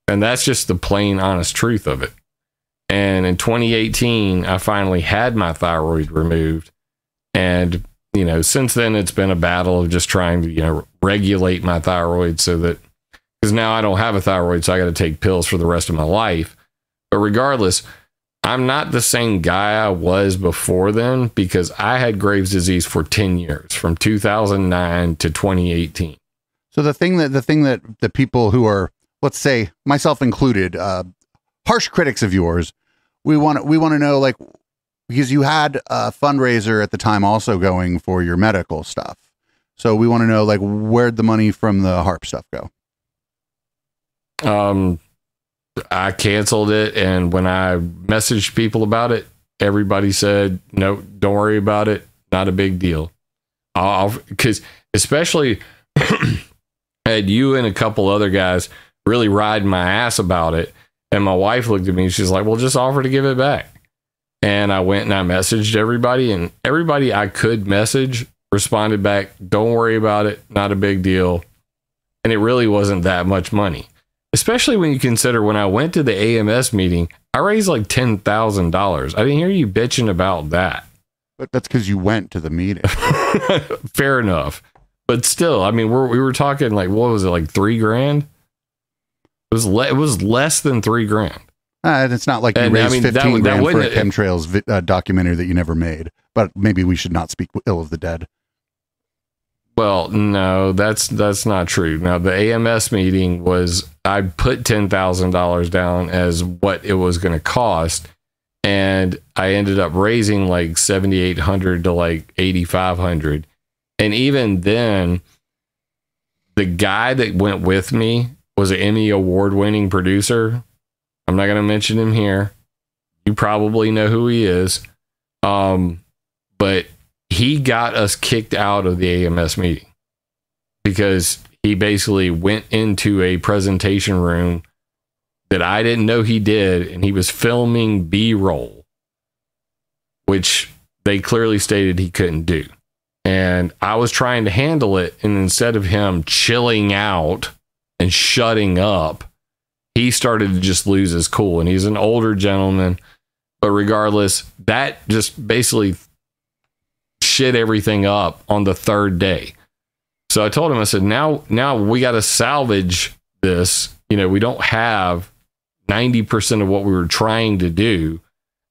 And that's just the plain, honest truth of it. And in 2018, I finally had my thyroid removed. And, since then it's been a battle of just trying to, regulate my thyroid so that, because now I don't have a thyroid, so I got to take pills for the rest of my life. But regardless, I'm not the same guy I was before then, because I had Graves' disease for 10 years, from 2009 to 2018. So the thing that the people who are, let's say myself included, harsh critics of yours, we want to know, like, because you had a fundraiser at the time also going for your medical stuff. So we want to know, like, where'd the money from the HARP stuff go? I canceled it, and when I messaged people about it, everybody said, no, don't worry about it. Not a big deal. Because especially had you and a couple other guys really riding my ass about it. And my wife looked at me and she's like, well, just offer to give it back. And I went and I messaged everybody, and everybody I could message responded back, don't worry about it. Not a big deal. And it really wasn't that much money. Especially when you consider when I went to the AMS meeting, I raised like $10,000. I didn't hear you bitching about that. But that's because you went to the meeting. Fair enough. But still, I mean, we were talking like, what was it, like $3,000? It was less than $3,000. It's not like you raised $15,000 for a chemtrails documentary that you never made. But maybe we should not speak ill of the dead. Well, no, that's not true. Now, the AMS meeting was, I put $10,000 down as what it was going to cost, and I ended up raising like $7,800 to like $8,500. And even then, the guy that went with me was an Emmy award-winning producer. I'm not going to mention him here. You probably know who he is. But he got us kicked out of the AMS meeting because he basically went into a presentation room that I didn't know he did, and he was filming B-roll, which they clearly stated he couldn't do. And I was trying to handle it, and instead of him chilling out and shutting up, he started to just lose his cool. And he's an older gentleman, but regardless, that just basically shit everything up on the third day. So I told him, I said, now we got to salvage this. You know, we don't have 90% of what we were trying to do.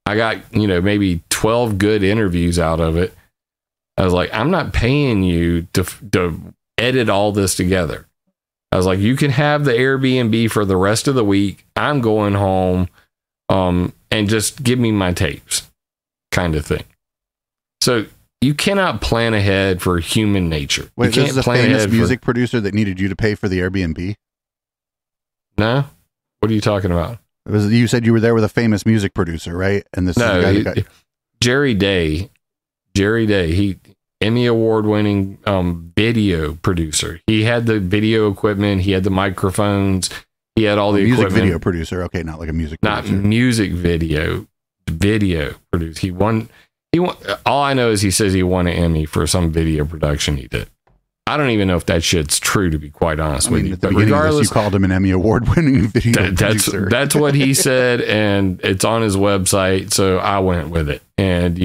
I got, maybe 12 good interviews out of it. I was like, I'm not paying you to edit all this together. I was like, you can have the Airbnb for the rest of the week. I'm going home, and just give me my tapes, kind of thing. So you cannot plan ahead for human nature. Wait, this is a famous music producer that needed you to pay for the Airbnb? No? What are you talking about? You said you were there with a famous music producer, right? And this Jerry Day. He Emmy award-winning video producer. He had the video equipment. He had the microphones. He had all the music equipment. Video producer. Okay, not like a music producer. Not music video producer. He won. All I know is he says he won an Emmy for some video production he did. I don't even know if that shit's true, to be quite honest with you. At the beginning of this, you called him an Emmy award-winning video producer. That's what he said, and it's on his website, so I went with it. And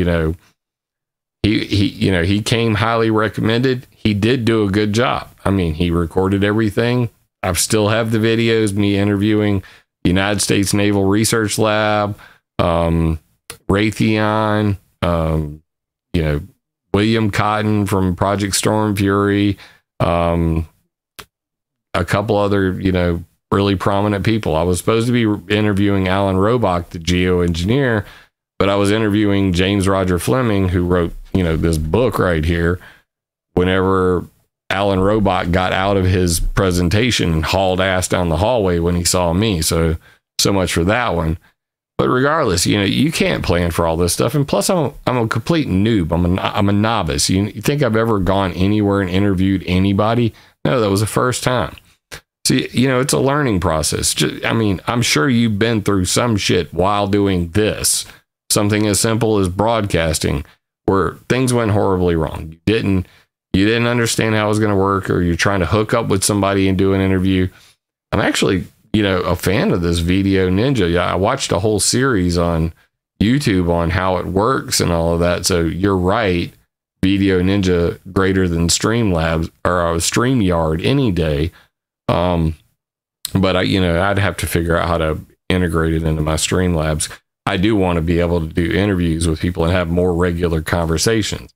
he came highly recommended. He did do a good job. I mean, he recorded everything. I still have the videos, me interviewing the United States Naval Research Lab, Raytheon, William Cotton from Project Storm Fury, a couple other, really prominent people. I was supposed to be interviewing Alan Robach, the geoengineer, but I was interviewing James Roger Fleming, who wrote, this book right here. Whenever Alan Robach got out of his presentation and hauled ass down the hallway when he saw me. So much for that one. But regardless, you can't plan for all this stuff. And plus, I'm a complete noob. I'm a novice. You think I've ever gone anywhere and interviewed anybody? No, that was the first time. See, it's a learning process. I'm sure you've been through some shit while doing this. Something as simple as broadcasting, where things went horribly wrong. You didn't understand how it was going to work, or you're trying to hook up with somebody and do an interview. I'm actually, a fan of this Video Ninja. Yeah, I watched a whole series on YouTube on how it works and all of that. So you're right. Video Ninja greater than Streamlabs or StreamYard any day. But I'd have to figure out how to integrate it into my Streamlabs. I do want to be able to do interviews with people and have more regular conversations.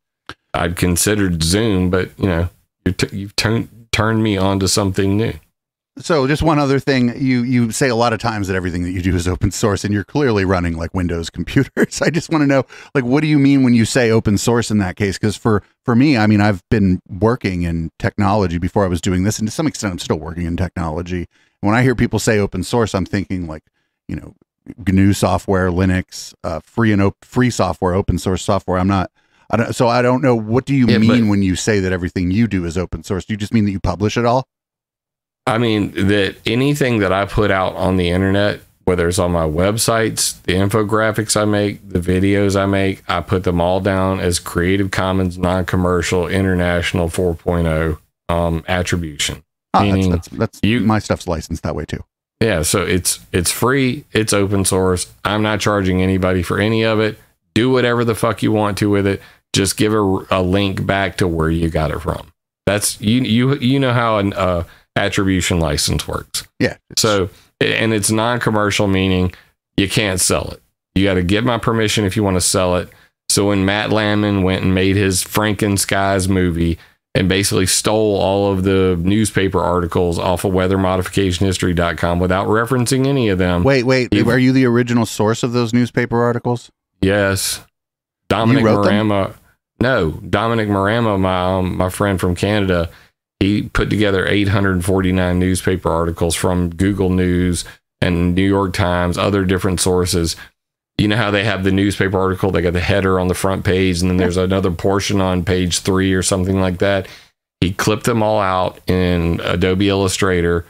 I'd considered Zoom, but you've turned me on to something new. So just one other thing, you say a lot of times that everything that you do is open source, and you're clearly running like Windows computers. I just want to know, what do you mean when you say open source in that case? Because for me, I've been working in technology before I was doing this, and to some extent I'm still working in technology. When I hear people say open source, I'm thinking GNU software, Linux, free software, open source software. I don't know. What do you mean when you say that everything you do is open source? Do you just mean that you publish it all? I mean that anything that I put out on the internet, whether it's on my websites, the infographics I make, the videos I make, I put them all down as Creative Commons, non-commercial, international 4.0 attribution. Meaning that's my stuff's licensed that way too. Yeah, so it's free, it's open source. I'm not charging anybody for any of it. Do whatever the fuck you want to with it. Just give a link back to where you got it from. That's you know how an attribution license works. Yeah. So, and it's non-commercial, meaning you can't sell it. You got to get my permission if you want to sell it. So when Matt Landman went and made his Frankenskies movie and basically stole all of the newspaper articles off of weathermodificationhistory.com without referencing any of them. Wait, are you the original source of those newspaper articles? Yes. Dominic Marama. No, Dominic Marama, my friend from Canada, he put together 849 newspaper articles from Google News and New York Times, other different sources. You know how they have the newspaper article, they got the header on the front page, and then there's another portion on page 3 or something like that. He clipped them all out in Adobe Illustrator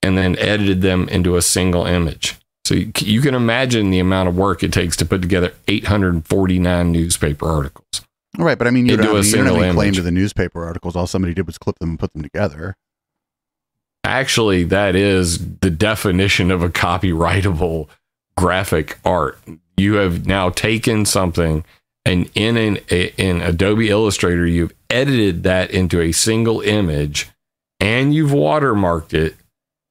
and then edited them into a single image. So you can imagine the amount of work it takes to put together 849 newspaper articles. All right, but I mean, you don't have any claim to the newspaper articles. All somebody did was clip them and put them together. Actually, that is the definition of a copyrightable graphic art. You have now taken something and in Adobe Illustrator, you've edited that into a single image and you've watermarked it.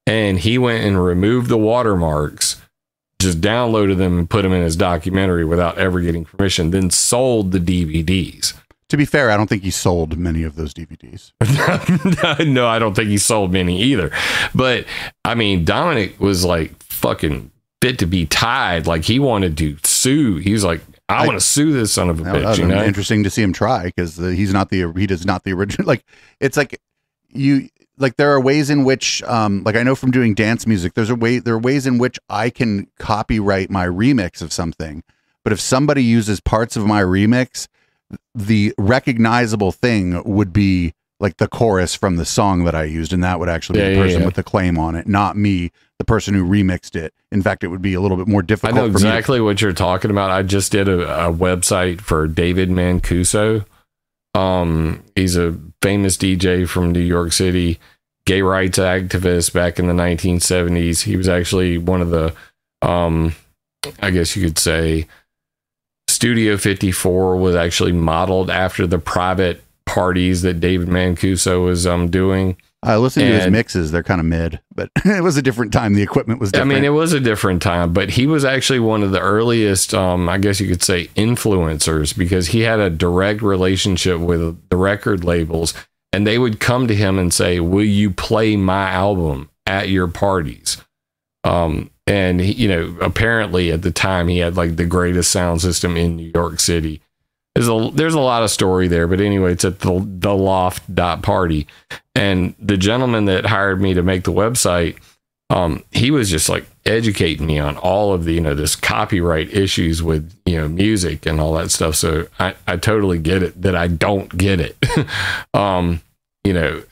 And he went and removed the watermarks, just downloaded them and put them in his documentary without ever getting permission, then sold the DVDs. To be fair, I don't think he sold many of those DVDs. No, I don't think he sold many either. But I mean, Dominic was like fucking fit to be tied. Like he wanted to sue. He was like, I want to sue this son of a bitch. You know, interesting to see him try because he does not the original. Like it's like you. Like there are ways in which, like I know from doing dance music, there are ways in which I can copyright my remix of something. But if somebody uses parts of my remix, the recognizable thing would be like the chorus from the song that I used. And that would actually be the person with the claim on it, not me, the person who remixed it. In fact, it would be a little bit more difficult. I know exactly what you're talking about. I just did a website for David Mancuso. He's a famous DJ from New York City, gay rights activist back in the 1970s. He was actually one of the, I guess you could say, Studio 54 was actually modeled after the private parties that David Mancuso was doing. I listened to his mixes. They're kind of mid, but it was a different time. The equipment was different. I mean, it was a different time, but he was actually one of the earliest, I guess you could say, influencers, because he had a direct relationship with the record labels, and they would come to him and say, will you play my album at your parties? And he, you know, apparently at the time he had like the greatest sound system in New York City. There's a lot of story there, but anyway, it's at the loft.party. And the gentleman that hired me to make the website, he was just like educating me on all of the, you know, this copyright issues with, you know, music and all that stuff. So I totally get it that I don't get it. You know,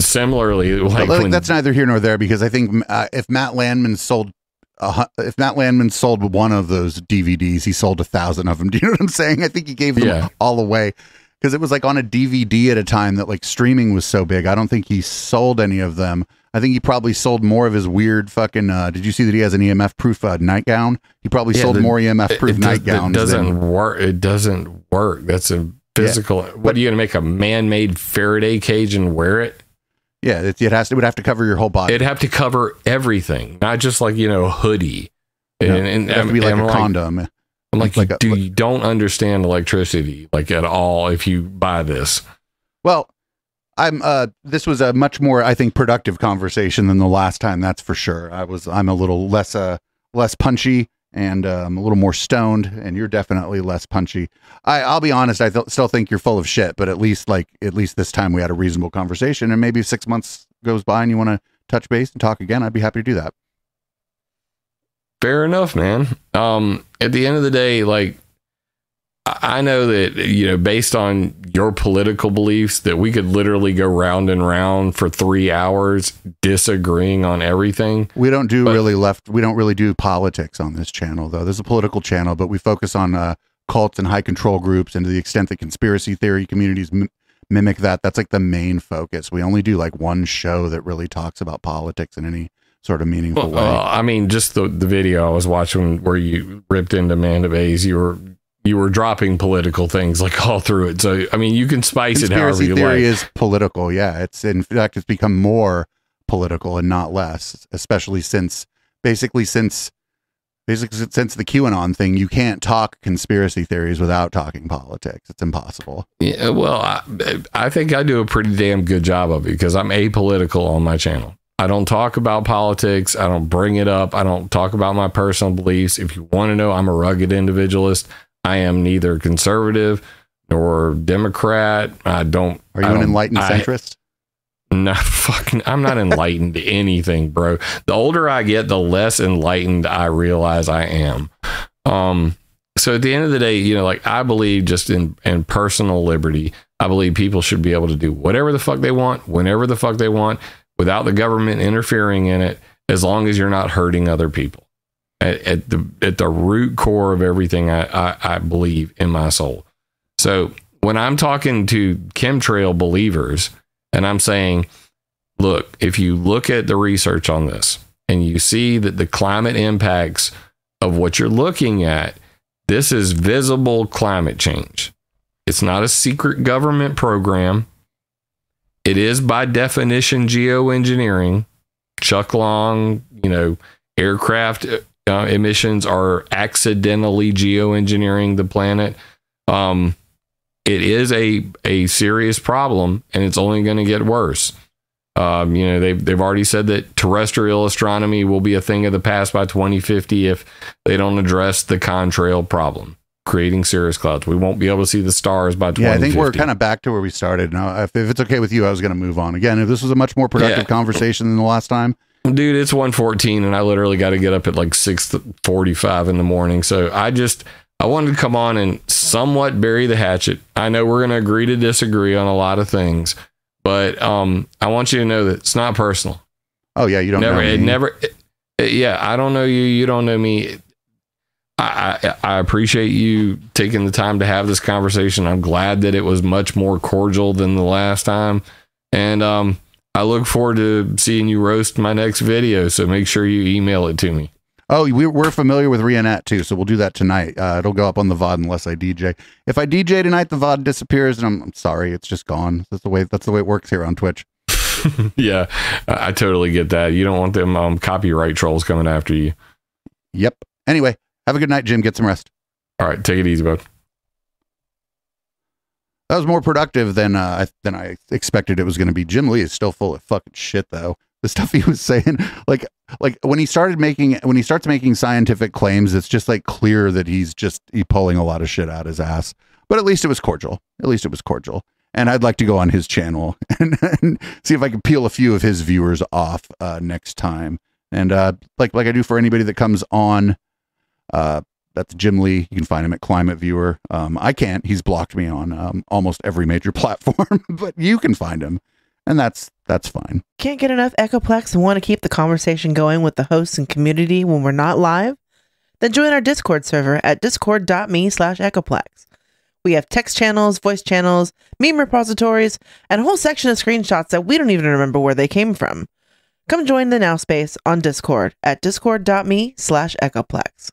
similarly, like that's neither here nor there, because I think if Matt Landman sold one of those DVDs, he sold 1,000 of them. Do you know what I'm saying? I think he gave them all away because it was like on a DVD at a time that like streaming was so big. I don't think he sold any of them. I think he probably sold more of his weird fucking, did you see that he has an EMF proof nightgown? He probably sold more EMF proof nightgowns. It doesn't work. It doesn't work. That's a physical. What are you going to make a man-made Faraday cage and wear it? Yeah, it would have to cover your whole body. It'd have to cover everything, not just like, you know, a hoodie. And it'd have to be like a condom. I'm like you don't understand electricity like at all if you buy this. Well, this was a much more, I think, productive conversation than the last time. That's for sure. I'm a little less punchy and I'm a little more stoned, and you're definitely less punchy. I'll be honest. I still think you're full of shit, but at least this time we had a reasonable conversation, and maybe if 6 months goes by and you want to touch base and talk again, I'd be happy to do that. Fair enough, man. At the end of the day, like, I know that, you know, based on your political beliefs, that we could literally go round and round for 3 hours disagreeing on everything. We don't really do politics on this channel, though. There's a political channel, but we focus on cults and high control groups, and to the extent that conspiracy theory communities mimic that, that's like the main focus. We only do like one show that really talks about politics in any sort of meaningful way. I mean, just the video I was watching where you ripped into Amanda Bayes, you were dropping political things like all through it. So, I mean, you can spice it however you like. Conspiracy theory is political. Yeah. It's in fact, it's become more political and not less, especially since the QAnon thing. You can't talk conspiracy theories without talking politics. It's impossible. Yeah. Well, I think I do a pretty damn good job of it because I'm apolitical on my channel. I don't talk about politics. I don't bring it up. I don't talk about my personal beliefs. If you want to know, I'm a rugged individualist. I am neither conservative nor Democrat. Are you an enlightened centrist? No, fucking, I'm not enlightened to anything, bro. The older I get, the less enlightened I realize I am. So at the end of the day, you know, like I believe just in personal liberty. I believe people should be able to do whatever the fuck they want, whenever the fuck they want, without the government interfering in it, as long as you're not hurting other people. At the root core of everything I believe in my soul. So when I'm talking to chemtrail believers and I'm saying, look, if you look at the research on this and you see that the climate impacts of what you're looking at, this is visible climate change. It's not a secret government program. It is by definition geoengineering. Chuck Long, you know, aircraft emissions are accidentally geoengineering the planet. It is a serious problem, and it's only going to get worse. You know, they've already said that terrestrial astronomy will be a thing of the past by 2050 if they don't address the contrail problem, creating cirrus clouds. We won't be able to see the stars by 2050. Yeah, I think we're kind of back to where we started. Now, if it's okay with you, I was going to move on. Again, if this was a much more productive conversation than the last time. Dude, it's 1:14 and I literally got to get up at like 6:45 in the morning. So I wanted to come on and somewhat bury the hatchet. I know we're going to agree to disagree on a lot of things, but I want you to know that it's not personal. Oh yeah, you don't know me. Yeah, I don't know you. You don't know me. I appreciate you taking the time to have this conversation. I'm glad that it was much more cordial than the last time. And I look forward to seeing you roast my next video. So make sure you email it to me. Oh, we're familiar with Reenact too, so we'll do that tonight. It'll go up on the VOD unless I DJ. If I DJ tonight, the VOD disappears, and I'm sorry, it's just gone. That's the way it works here on Twitch. Yeah, I totally get that. You don't want them copyright trolls coming after you. Yep. Anyway, have a good night, Jim. Get some rest. All right, take it easy, bud. That was more productive than I expected it was going to be. Jim Lee is still full of fucking shit, though. The stuff he was saying, like when he starts making scientific claims, it's just like clear that he's pulling a lot of shit out his ass. But at least it was cordial. And I'd like to go on his channel and see if I can peel a few of his viewers off next time. And like I do for anybody that comes on. That's Jim Lee. You can find him at Climateviewer. I can't. He's blocked me on almost every major platform, but you can find him, and that's fine. Can't get enough Echoplex and want to keep the conversation going with the hosts and community when we're not live? Then join our Discord server at discord.me/Echoplex. We have text channels, voice channels, meme repositories, and a whole section of screenshots that we don't even remember where they came from. Come join the Now Space on Discord at discord.me/Echoplex.